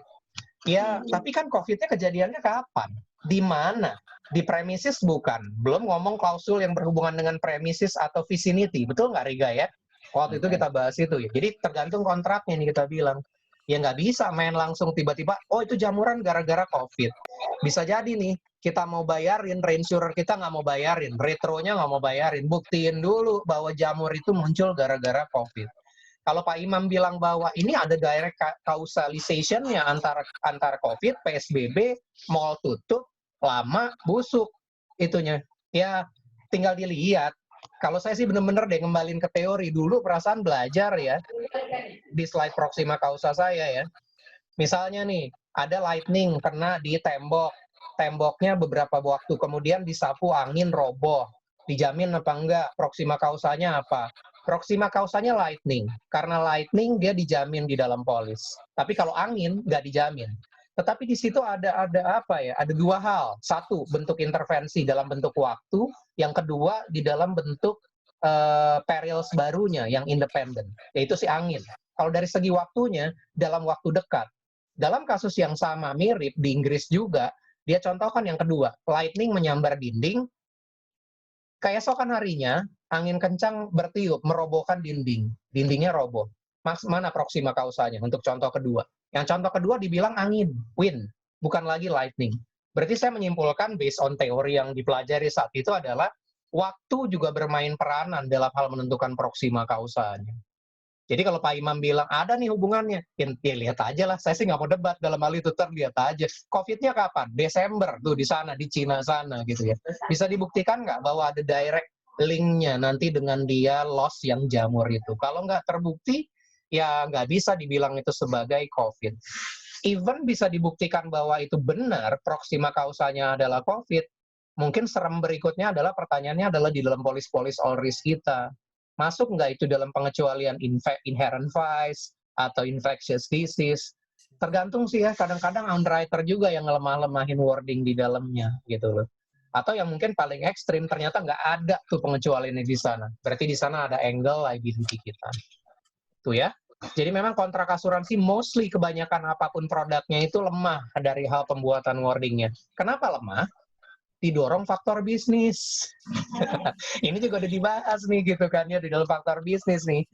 Ya, tapi kan COVID-nya kejadiannya kapan? Di mana? Di premises bukan. Belum ngomong klausul yang berhubungan dengan premises atau vicinity. Betul nggak, Riga ya? Waktu itu kita bahas itu ya. Jadi tergantung kontraknya nih kita bilang. Ya nggak bisa main langsung tiba-tiba, itu jamuran gara-gara COVID. Bisa jadi nih, kita mau bayarin, reinsurer kita nggak mau bayarin, retronya nggak mau bayarin. Buktiin dulu bahwa jamur itu muncul gara-gara COVID. Kalau Pak Imam bilang bahwa ini ada direct causalization-nya antara COVID, PSBB, mall tutup, lama, busuk itunya. Ya, tinggal dilihat. Kalau saya sih bener-bener deh ngembalin ke teori. Dulu perasaan belajar ya, di slide proxima causa saya ya. Misalnya nih, ada lightning kena di tembok. Temboknya beberapa waktu, kemudian disapu angin roboh. Dijamin apa enggak? Proxima causanya apa? Proxima causanya lightning. Karena lightning dia dijamin di dalam polis. Tapi kalau angin nggak dijamin. Tetapi di situ ada apa ya? Ada dua hal. Satu, bentuk intervensi dalam bentuk waktu. Yang kedua, di dalam bentuk perils barunya yang independen, yaitu si angin. Kalau dari segi waktunya, dalam waktu dekat. Dalam kasus yang sama, mirip, di Inggris juga, dia contohkan yang kedua. Lightning menyambar dinding, keesokan harinya, angin kencang bertiup, merobohkan dinding. Dindingnya roboh. Mana proxima causanya untuk contoh kedua? Yang contoh kedua dibilang angin, wind, bukan lagi lightning. Berarti saya menyimpulkan based on teori yang dipelajari saat itu adalah waktu juga bermain peranan dalam hal menentukan proxima causanya. Jadi kalau Pak Imam bilang ada nih hubungannya, ya lihat aja lah. Saya sih nggak mau debat dalam hal itu, terlihat aja. COVID-nya kapan? Desember tuh di sana, di Cina sana gitu ya. Bisa dibuktikan nggak bahwa ada direct link-nya nanti dengan dia loss yang jamur itu? Kalau nggak terbukti, ya nggak bisa dibilang itu sebagai COVID. Even bisa dibuktikan bahwa itu benar, proxima causanya adalah COVID, mungkin serem berikutnya adalah pertanyaannya adalah di dalam polis-polis all risk kita. Masuk nggak itu dalam pengecualian inherent vice atau infectious disease? Tergantung sih ya, kadang-kadang underwriter juga yang ngelemah-lemahin wording di dalamnya gitu loh. Atau yang mungkin paling ekstrim ternyata nggak ada tuh pengecualiannya di sana. Berarti di sana ada angle liability kita. Tuh ya. Jadi memang kontrak asuransi mostly kebanyakan apapun produknya itu lemah dari hal pembuatan wordingnya. Kenapa lemah? Didorong faktor bisnis. Ini juga udah dibahas nih gitu kan ya di dalam faktor bisnis nih.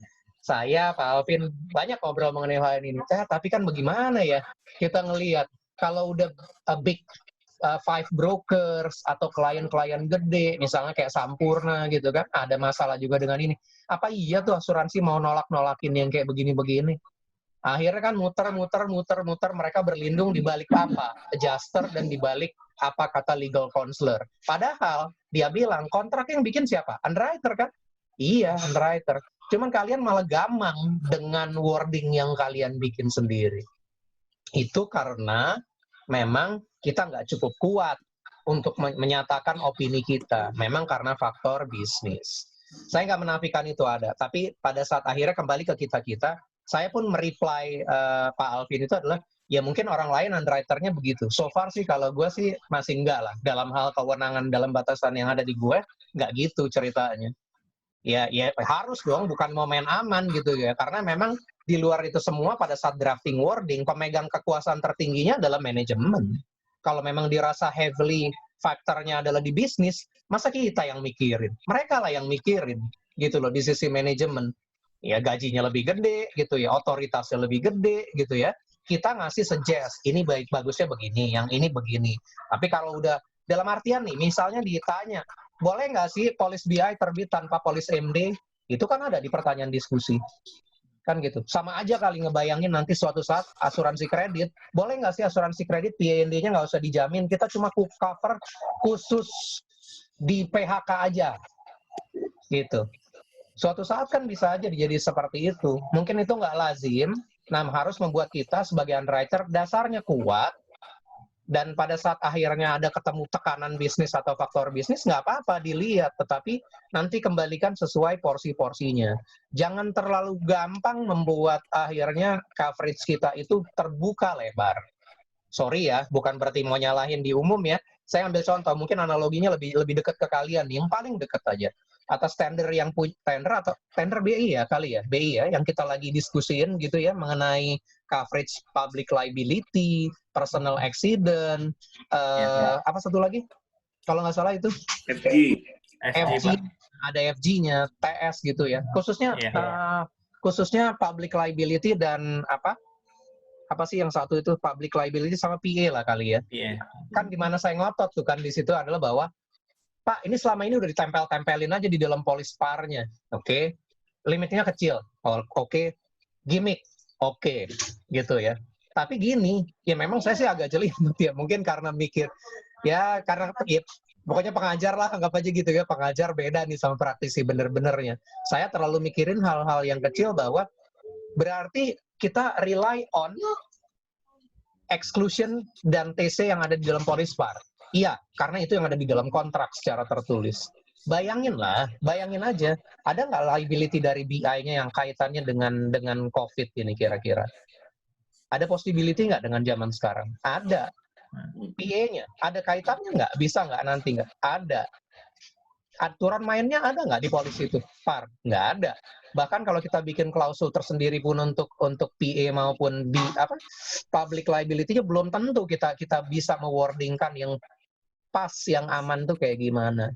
Saya, Pak Alvin, banyak ngobrol mengenai hal ini. Tapi kan bagaimana ya kita ngelihat kalau udah big five brokers atau klien-klien gede, misalnya kayak Sampurna gitu kan, ada masalah juga dengan ini. Apa iya tuh asuransi mau nolak-nolakin yang kayak begini-begini? Akhirnya kan muter, mereka berlindung di balik apa? Adjuster dan di balik apa kata legal counselor. Padahal dia bilang kontrak yang bikin siapa? Underwriter kan? Iya, underwriter. Cuman kalian malah gamang dengan wording yang kalian bikin sendiri. Itu karena memang kita nggak cukup kuat untuk menyatakan opini kita. Memang karena faktor bisnis. Saya nggak menafikan itu ada. Tapi pada saat akhirnya kembali ke kita-kita, saya pun mereply Pak Alvin itu adalah, ya mungkin orang lain underwriter-nya begitu. So far sih kalau gue sih masih enggak lah. Dalam hal kewenangan, dalam batasan yang ada di gue, nggak gitu ceritanya. Ya harus dong, bukan mau main aman gitu ya. Karena memang di luar itu semua pada saat drafting wording, pemegang kekuasaan tertingginya adalah manajemen. Kalau memang dirasa heavily faktornya adalah di bisnis, masa kita yang mikirin? Mereka lah yang mikirin gitu loh di sisi manajemen. Ya gajinya lebih gede gitu ya, otoritasnya lebih gede gitu ya. Kita ngasih suggest, ini bagusnya begini, yang ini begini. Tapi kalau udah dalam artian nih, misalnya ditanya, boleh nggak sih polis BI terbit tanpa polis MD? Itu kan ada di pertanyaan diskusi. Kan gitu. Sama aja kali ngebayangin nanti suatu saat asuransi kredit, boleh nggak sih asuransi kredit PND-nya nggak usah dijamin, kita cuma cover khusus di PHK aja. Gitu. Suatu saat kan bisa aja jadi seperti itu. Mungkin itu nggak lazim, nah harus membuat kita sebagai underwriter dasarnya kuat, dan pada saat akhirnya ada ketemu tekanan bisnis atau faktor bisnis, nggak apa-apa dilihat, tetapi nanti kembalikan sesuai porsi-porsinya. Jangan terlalu gampang membuat akhirnya coverage kita itu terbuka lebar. Sorry ya, bukan berarti mau nyalahin di umum ya. Saya ambil contoh, mungkin analoginya lebih dekat ke kalian, yang paling dekat aja. Atas tender yang tender BI ya kali ya, BI ya, yang kita lagi diskusiin gitu ya, mengenai coverage public liability, personal accident, apa satu lagi? Kalau nggak salah itu? FG, ada FG-nya, TS gitu ya. Khususnya public liability dan apa sih yang satu itu, public liability sama PA lah kali ya. Kan dimana saya ngotot tuh kan di situ adalah bahwa Pak, ini selama ini udah ditempel-tempelin aja di dalam polis parnya, oke? Limitnya kecil, oke? Gimmick, oke, gitu ya. Tapi gini, ya memang saya sih agak jeli ya, mungkin karena mikir, ya karena ya, pokoknya pengajar lah, anggap aja gitu ya, pengajar beda nih sama praktisi bener-benernya. Saya terlalu mikirin hal-hal yang kecil bahwa berarti kita rely on exclusion dan TC yang ada di dalam polis par. Iya, karena itu yang ada di dalam kontrak secara tertulis. Bayangin aja, ada nggak liability dari BI-nya yang kaitannya dengan COVID ini kira-kira? Ada possibility nggak dengan zaman sekarang? Ada. PA-nya, ada kaitannya nggak? Bisa nggak nanti nggak? Ada. Aturan mainnya ada nggak di polis itu? Par? Nggak ada. Bahkan kalau kita bikin klausul tersendiri pun untuk PA maupun public liability-nya belum tentu kita bisa mewordingkan yang pas, yang aman tuh kayak gimana.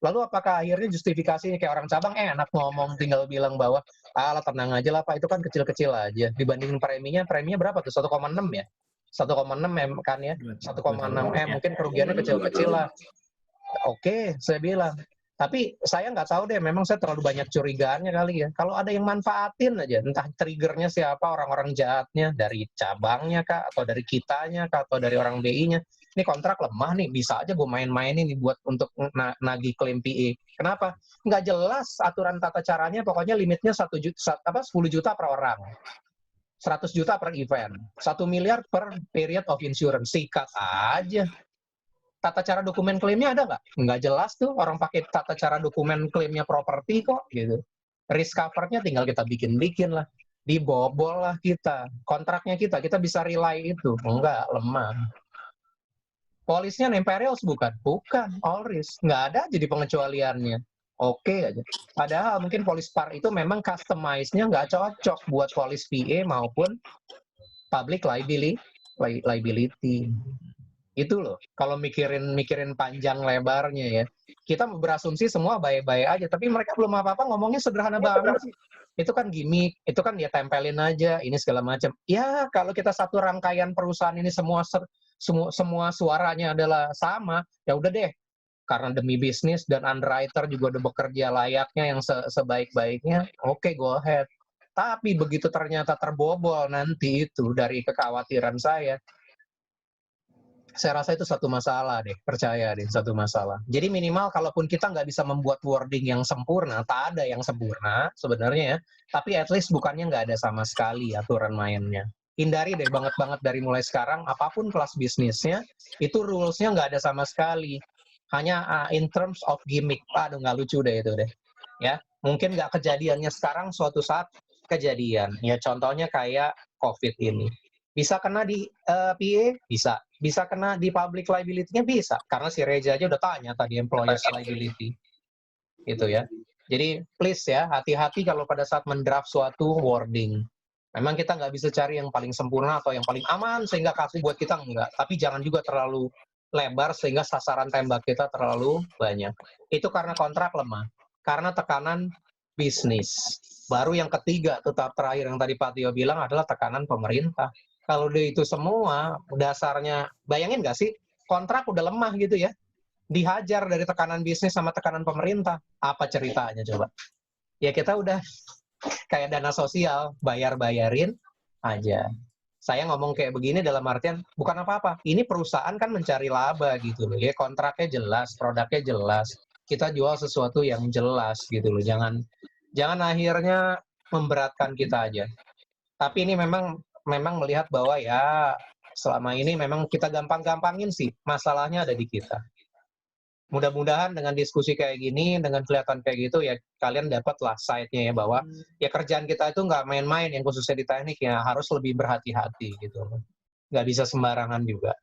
Lalu apakah akhirnya justifikasinya kayak orang cabang enak ngomong tinggal bilang bahwa alah tenang aja lah Pak, itu kan kecil-kecil aja dibandingin preminya berapa tuh? 1,6 ya? 1,6 M kan ya? 1,6 M, mungkin kerugiannya kecil-kecil lah. Oke, saya bilang. Tapi saya nggak tahu deh, memang saya terlalu banyak curigaannya kali ya. Kalau ada yang manfaatin aja, entah triggernya siapa, orang-orang jahatnya, dari cabangnya kah, atau dari kitanya kah, atau dari orang BI-nya. Ini kontrak lemah nih, bisa aja gue main-mainin nih buat untuk nagih klaim PE. Kenapa? Nggak jelas aturan tata caranya, pokoknya limitnya 10 juta per orang. 100 juta per event. 1 miliar per period of insurance. Sikat aja. Tata cara dokumen klaimnya ada nggak? Nggak jelas tuh, orang pakai tata cara dokumen klaimnya properti kok, gitu. Risk cover-nya tinggal kita bikin-bikin lah. Dibobol lah kita. Kontraknya kita bisa rely itu. Enggak, lemah. Polisnya nemperials bukan? Bukan, all risk. Nggak ada jadi pengecualiannya. Oke aja. Padahal mungkin polis par itu memang customize-nya nggak cocok buat polis PA maupun public liability. Itu loh, kalau mikirin panjang lebarnya ya. Kita berasumsi semua baik-baik aja, tapi mereka belum apa-apa ngomongnya sederhana banget sih. Itu kan gimmick, itu kan dia tempelin aja, ini segala macam. Ya, kalau kita satu rangkaian perusahaan ini semua suaranya adalah sama, ya udah deh. Karena demi bisnis dan underwriter juga udah bekerja layaknya yang sebaik-baiknya, oke, go ahead. Tapi begitu ternyata terbobol nanti itu dari kekhawatiran saya rasa itu satu masalah deh, percaya deh, satu masalah. Jadi minimal kalaupun kita nggak bisa membuat wording yang sempurna, tak ada yang sempurna sebenarnya ya, tapi at least bukannya nggak ada sama sekali aturan mainnya. Hindari deh banget dari mulai sekarang, apapun kelas bisnisnya, itu rules-nya nggak ada sama sekali. Hanya in terms of gimmick. Aduh, nggak lucu deh itu deh. Ya, mungkin nggak kejadiannya sekarang, suatu saat kejadian. Ya, contohnya kayak COVID ini. Bisa kena di PA? Bisa. Bisa kena di public liability-nya? Bisa. Karena si Reza aja udah tanya tadi employer's liability. Gitu ya. Jadi please ya, hati-hati kalau pada saat mendraft suatu wording. Memang kita nggak bisa cari yang paling sempurna atau yang paling aman sehingga kaku buat kita, enggak. Tapi jangan juga terlalu lebar sehingga sasaran tembak kita terlalu banyak. Itu karena kontrak lemah. Karena tekanan bisnis. Baru yang ketiga, tetap terakhir yang tadi Pak Tio bilang adalah tekanan pemerintah. Kalau dia itu semua, dasarnya, bayangin nggak sih, kontrak udah lemah gitu ya. dihajar dari tekanan bisnis sama tekanan pemerintah. Apa ceritanya coba? Ya kita udah kayak dana sosial, bayar-bayarin aja. Saya ngomong kayak begini dalam artian bukan apa-apa. Ini perusahaan kan mencari laba gitu loh. Ya kontraknya jelas, produknya jelas. Kita jual sesuatu yang jelas gitu loh. Jangan akhirnya memberatkan kita aja. Tapi ini memang melihat bahwa ya selama ini memang kita gampang-gampangin sih. Masalahnya ada di kita. Mudah-mudahan dengan diskusi kayak gini, dengan kelihatan kayak gitu, ya kalian dapatlah side-nya ya, bahwa ya kerjaan kita itu nggak main-main, yang khususnya di teknik ya harus lebih berhati-hati gitu. Nggak bisa sembarangan juga.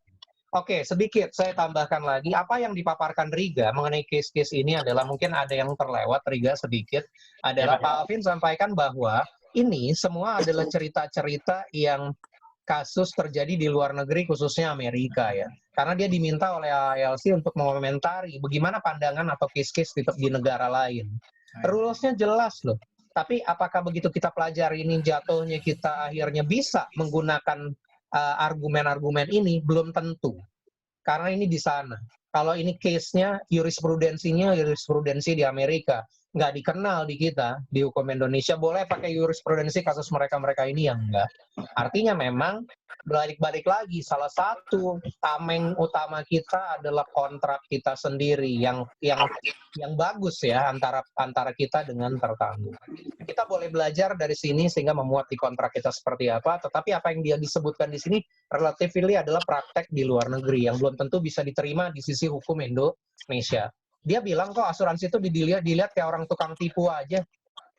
Oke, sedikit saya tambahkan lagi, apa yang dipaparkan Riga mengenai case-case ini adalah mungkin ada yang terlewat, Riga sedikit, adalah Pak Alvin sampaikan bahwa ini semua adalah cerita-cerita yang kasus terjadi di luar negeri, khususnya Amerika ya. Karena dia diminta oleh ALC untuk mengomentari bagaimana pandangan atau case-case di negara lain. Rules-nya jelas loh. Tapi apakah begitu kita pelajari ini jatuhnya kita akhirnya bisa menggunakan argumen-argumen ini? Belum tentu. Karena ini di sana. Kalau ini case-nya, jurisprudensi di Amerika. Nggak dikenal di kita, di hukum Indonesia, boleh pakai jurisprudensi kasus mereka-mereka ini yang enggak. Artinya memang, balik-balik lagi, salah satu tameng utama kita adalah kontrak kita sendiri, yang bagus ya, antara kita dengan tertamu. Kita boleh belajar dari sini, sehingga memuat di kontrak kita seperti apa, tetapi apa yang dia disebutkan di sini, relatively adalah praktek di luar negeri, yang belum tentu bisa diterima di sisi hukum Indonesia. Dia bilang kok asuransi itu dilihat kayak orang tukang tipu aja.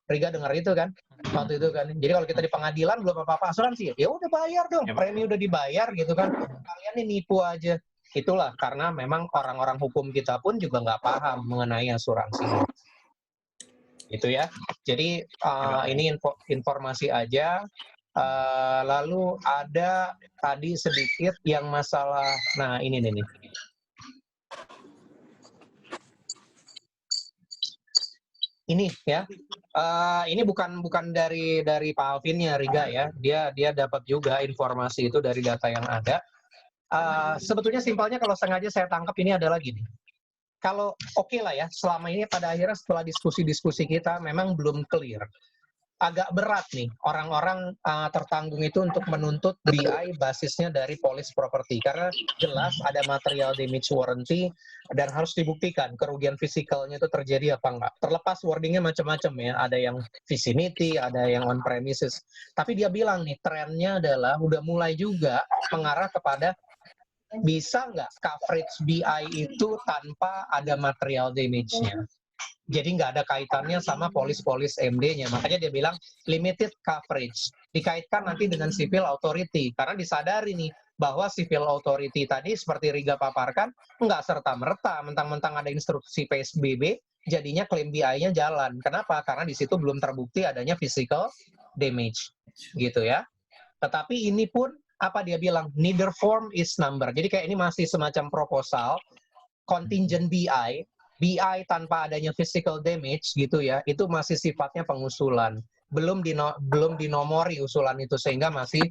Riga dengar itu kan waktu itu kan. Jadi kalau kita di pengadilan belum apa-apa asuransi, ya udah bayar dong, premi udah dibayar gitu kan. Kalian ini nipu aja. Itulah karena memang orang-orang hukum kita pun juga nggak paham mengenai asuransi. Itu ya. Jadi ini informasi aja. Lalu ada tadi sedikit yang masalah. Nah ini nih. Ini ya, ini bukan dari Pak Alvinnya Riga ya, dia dapat juga informasi itu dari data yang ada. Sebetulnya simpelnya kalau sengaja saya tangkap ini adalah gini, kalau oke lah ya, selama ini pada akhirnya setelah diskusi-diskusi kita memang belum clear. Agak berat nih orang-orang tertanggung itu untuk menuntut BI basisnya dari police property karena jelas ada material damage warranty dan harus dibuktikan kerugian fisikalnya itu terjadi apa enggak. Terlepas wordingnya macam-macam ya, ada yang vicinity, ada yang on premises. Tapi dia bilang nih trennya adalah udah mulai juga mengarah kepada bisa nggak coverage BI itu tanpa ada material damage-nya. Jadi nggak ada kaitannya sama polis-polis MD-nya. Makanya dia bilang limited coverage. Dikaitkan nanti dengan civil authority. Karena disadari nih bahwa civil authority tadi seperti Riga paparkan, nggak serta-merta mentang-mentang ada instruksi PSBB, jadinya klaim BI-nya jalan. Kenapa? Karena di situ belum terbukti adanya physical damage. Gitu ya. Tetapi ini pun, apa dia bilang? Neither form is number. Jadi kayak ini masih semacam proposal, contingent BI tanpa adanya physical damage gitu ya, itu masih sifatnya pengusulan. Belum dinomori usulan itu, sehingga masih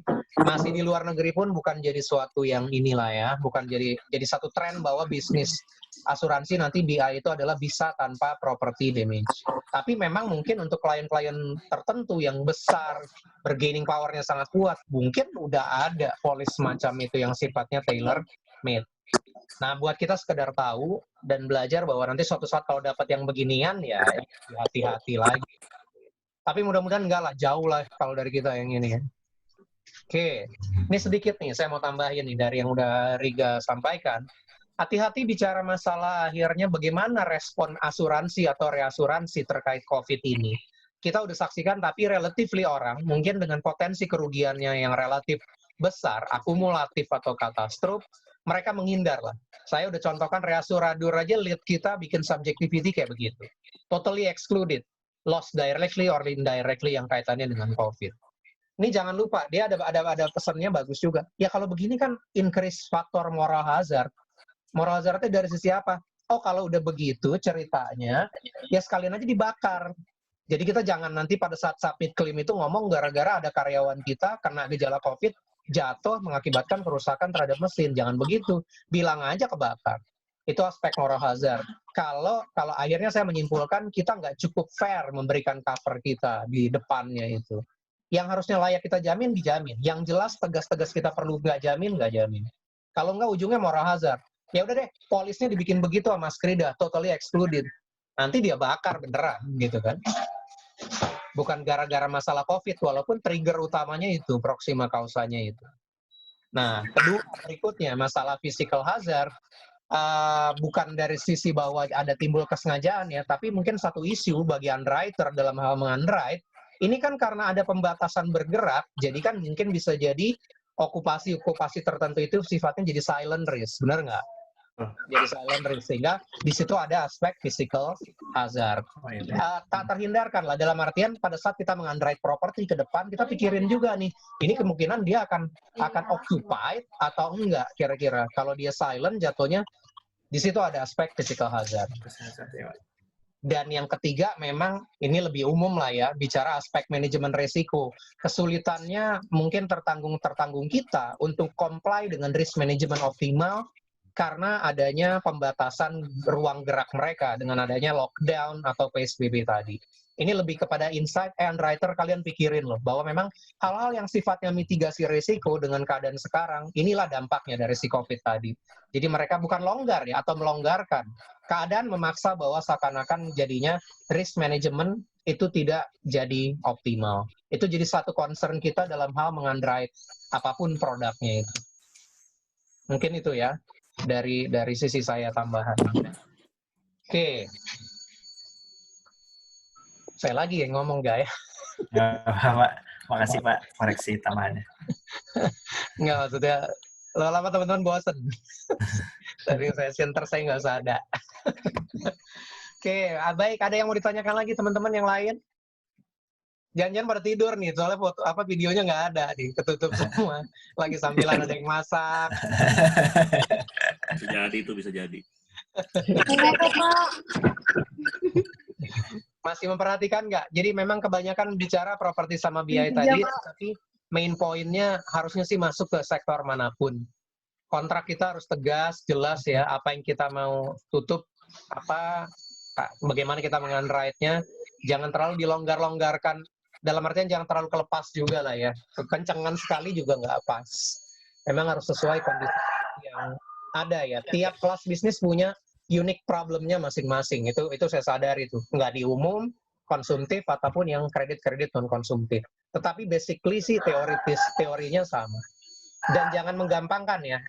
di luar negeri pun bukan jadi suatu yang inilah ya, bukan jadi satu tren bahwa bisnis asuransi nanti BI itu adalah bisa tanpa property damage. Tapi memang mungkin untuk klien-klien tertentu yang besar, bargaining power-nya sangat kuat, mungkin udah ada polis semacam itu yang sifatnya tailor made. Nah, buat kita sekedar tahu dan belajar bahwa nanti suatu saat kalau dapat yang beginian, ya hati-hati lagi. Tapi mudah-mudahan enggak lah, jauh lah kalau dari kita yang ini ya. Oke, ini sedikit nih, saya mau tambahin nih dari yang udah Riga sampaikan. Hati-hati bicara masalah akhirnya bagaimana respon asuransi atau reasuransi terkait COVID ini. Kita udah saksikan, tapi relatively orang, mungkin dengan potensi kerugiannya yang relatif besar, akumulatif atau katastrof, mereka menghindar lah. Saya udah contohkan reasuradur aja lead kita bikin subjectivity kayak begitu. Totally excluded. Loss directly or indirectly yang kaitannya dengan COVID. Ini jangan lupa, dia ada pesannya bagus juga. Ya kalau begini kan increase faktor moral hazard. Moral hazardnya dari sisi apa? Oh kalau udah begitu ceritanya, ya sekalian aja dibakar. Jadi kita jangan nanti pada saat submit claim itu ngomong gara-gara ada karyawan kita kena gejala COVID, jatuh mengakibatkan kerusakan terhadap mesin. Jangan begitu. Bilang aja kebakar. Itu aspek moral hazard. Kalau akhirnya saya menyimpulkan kita nggak cukup fair memberikan cover kita di depannya itu. Yang harusnya layak kita jamin, dijamin. Yang jelas tegas-tegas kita perlu nggak jamin. Kalau nggak ujungnya moral hazard. Ya udah deh, polisnya dibikin begitu sama Skrida, totally excluded. Nanti dia bakar beneran, gitu kan. Bukan gara-gara masalah COVID, walaupun trigger utamanya itu, proxima causanya itu. Nah, kedua, berikutnya, masalah physical hazard, bukan dari sisi bahwa ada timbul kesengajaan ya, tapi mungkin satu isu bagi underwriter dalam hal mengunderwrite, ini kan karena ada pembatasan bergerak, jadi kan mungkin bisa jadi okupasi tertentu itu sifatnya jadi silent risk, benar nggak? Jadi silent risk, sehingga di situ ada aspek physical hazard. Tak terhindarkan lah, dalam artian pada saat kita mengunderwrite properti ke depan, kita pikirin juga nih, ini kemungkinan dia akan occupied atau enggak kira-kira. Kalau dia silent, jatuhnya di situ ada aspek physical hazard. Dan yang ketiga memang ini lebih umum lah ya, bicara aspek manajemen risiko. Kesulitannya mungkin tertanggung kita untuk comply dengan risk management optimal karena adanya pembatasan ruang gerak mereka dengan adanya lockdown atau PSBB tadi. Ini lebih kepada insight, underwriter kalian pikirin loh, bahwa memang hal-hal yang sifatnya mitigasi risiko dengan keadaan sekarang, inilah dampaknya dari si COVID tadi. Jadi mereka bukan longgar ya, atau melonggarkan. Keadaan memaksa bahwa seakan-akan jadinya risk management itu tidak jadi optimal. Itu jadi satu concern kita dalam hal mengunderwrite apapun produknya itu. Mungkin itu ya, dari sisi saya tambahan. Oke. Saya lagi yang ngomong, guys. Pak, makasih Pak koreksi tambahannya. Enggak, maksudnya lama-lama teman-teman bosen. Dari session saya nggak usah ada. Oke, baik. Ada yang mau ditanyakan lagi teman-teman yang lain? Jangan-jangan pada tidur nih, soalnya videonya nggak ada nih, ketutup semua. Lagi sambilan ada yang masak. Bisa jadi itu, bisa jadi. Masih memperhatikan nggak? Jadi memang kebanyakan bicara properti sama biaya tadi, tapi main poinnya harusnya sih masuk ke sektor manapun. Kontrak kita harus tegas, jelas ya, apa yang kita mau tutup, bagaimana kita mengunderwrite-nya, jangan terlalu dilonggar-longgarkan, dalam artian jangan terlalu kelepas juga lah ya, kekencangan sekali juga nggak pas. Memang harus sesuai kondisi yang ada ya, tiap kelas bisnis punya unique problemnya masing-masing, itu saya sadari itu, nggak di umum, konsumtif, ataupun yang kredit non-konsumtif. Tetapi basically sih teorinya sama. Dan jangan menggampangkan ya,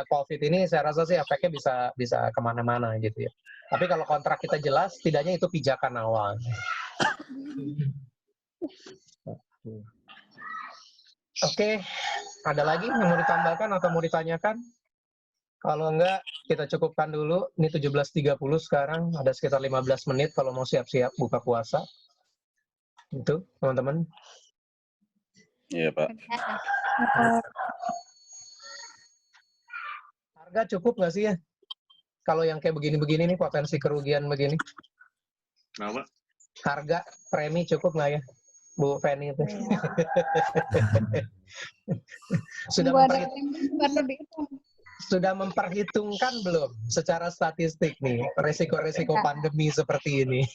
COVID ini saya rasa sih efeknya bisa kemana-mana gitu ya. Tapi kalau kontrak kita jelas, setidaknya itu pijakan awal. Oke, ada lagi yang mau ditambahkan atau mau ditanyakan? Kalau enggak, kita cukupkan dulu. Ini 17.30 sekarang, ada sekitar 15 menit kalau mau siap-siap buka puasa. Itu, teman-teman. Iya, Pak. Harga cukup nggak sih ya? Kalau yang kayak begini-begini nih, potensi kerugian begini. Kenapa? Harga, premi cukup nggak ya? Bu Feni itu. Sudah memperhitungkan belum secara statistik nih resiko-resiko pandemi seperti ini?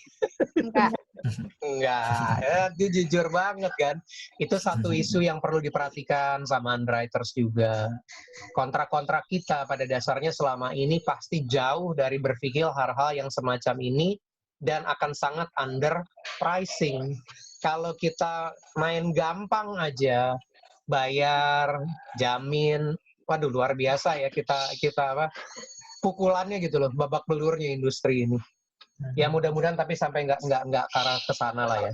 Enggak, itu jujur banget kan. Itu satu isu yang perlu diperhatikan sama underwriters juga. Kontrak-kontrak kita pada dasarnya selama ini pasti jauh dari berpikir hal-hal yang semacam ini dan akan sangat under pricing. Kalau kita main gampang aja, bayar, jamin, waduh luar biasa ya kita pukulannya gitu loh, babak belurnya industri ini. Ya mudah-mudahan tapi sampai nggak ke arah ke sana lah ya.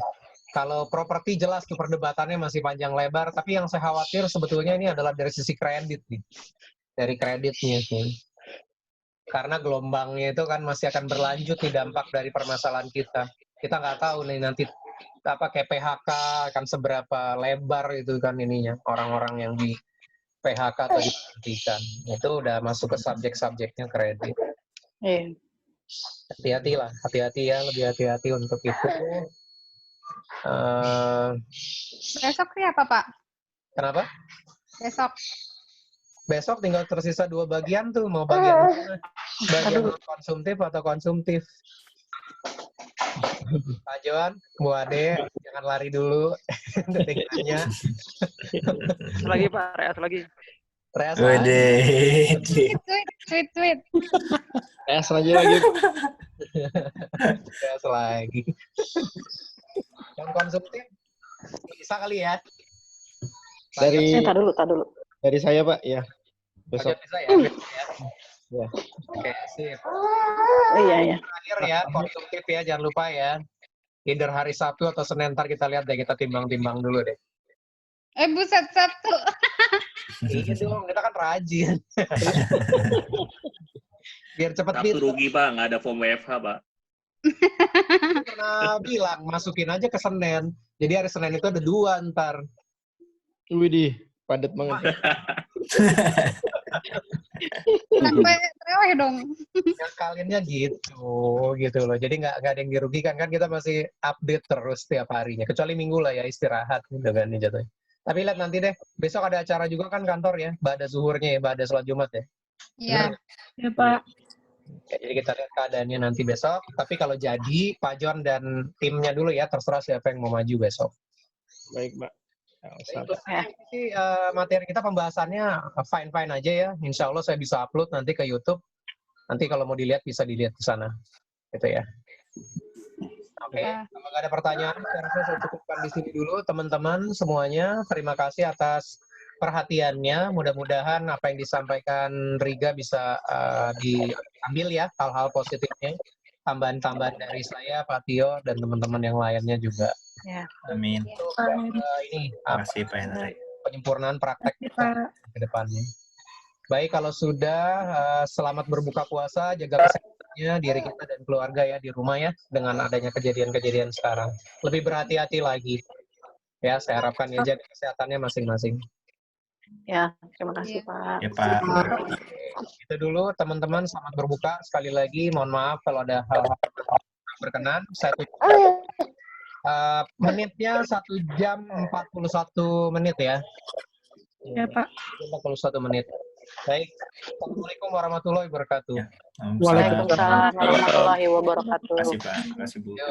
Kalau properti jelas tuh perdebatannya masih panjang lebar, tapi yang saya khawatir sebetulnya ini adalah dari sisi kredit nih. Dari kreditnya sih. Karena gelombangnya itu kan masih akan berlanjut nih dampak dari permasalahan kita. Kita nggak tahu nih nanti kayak PHK akan seberapa lebar itu kan ininya, orang-orang yang di PHK atau diberhentikan. Itu udah masuk ke subjek-subjeknya kredit. Hati-hati ya, lebih hati-hati untuk itu. Besok sih apa, Pak? Kenapa? Besok Besok tinggal tersisa 2 bagian tuh, mau bagian mana? Bagian konsumtif atau konsumtif? Pak Johan, Bu Ade, jangan lari dulu. Dedekannya. Lagi Pak, reas lagi. Reas Wede. Tweet. Es lagi. Reas lagi. Yang konsumtif bisa kali ya? Dari Tak dulu. dari saya Pak, ya. Pak Besok. Johan bisa ya? Ya. Oke, sip. Iya. Terakhir ya, konsumtif ya, jangan lupa ya. Either hari Sabtu atau Senin, ntar kita lihat deh, kita timbang-timbang dulu deh. Buset, Sabtu. Iya dong, kita kan rajin. Biar cepet Sabtu beat. rugi Pak, nggak ada form WFH Pak. Pernah bilang, masukin aja ke Senin. Jadi hari Senin itu ada 2 ntar. Widih, padat banget. Sampai reweh dong. Yang kaliannya gitu loh. Jadi nggak ada yang dirugikan kan, kita masih update terus setiap harinya. Kecuali minggu lah ya, istirahat gitu kan ini jatuhnya. Tapi lihat nanti deh, besok ada acara juga kan kantor ya, ba'da zuhurnya ya, ba'da sholat Jumat ya. Iya. Ya Pak. Ya, jadi kita lihat keadaannya nanti besok. Tapi kalau jadi, Pak John dan timnya dulu ya, terserah siapa yang mau maju besok. Baik, Pak. Itu sih materi kita pembahasannya fine-fine aja ya. Insya Allah saya bisa upload nanti ke YouTube. Nanti kalau mau dilihat, bisa dilihat di sana. Gitu ya. Oke, kalau nggak ada pertanyaan, saya rasa saya cukupkan di sini dulu. Teman-teman semuanya, terima kasih atas perhatiannya. Mudah-mudahan apa yang disampaikan Riga bisa diambil ya, hal-hal positifnya. Tambahan-tambahan dari saya, Pak Tio, dan teman-teman yang lainnya juga. Ya. Amin. Untuk ini Terima kasih Pak Henry. penyempurnaan praktek kita ke depannya. Baik, kalau sudah, selamat berbuka puasa, jaga kesehatannya diri kita dan keluarga ya di rumah ya, dengan adanya kejadian-kejadian sekarang. Lebih berhati-hati lagi. Ya, saya harapkan ya jaga kesehatannya masing-masing. Ya, terima kasih Pak. Ya Pak. Itu dulu teman-teman, selamat berbuka. Sekali lagi, mohon maaf kalau ada hal-hal berkenan. Saya tutup. Menitnya 1 jam 41 menit ya. Ya Pak. 41 menit. Baik. Assalamualaikum warahmatullahi wabarakatuh. Ya. Waalaikumsalam warahmatullahi wabarakatuh. Terima kasih Pak. Terima kasih Bu. Yo.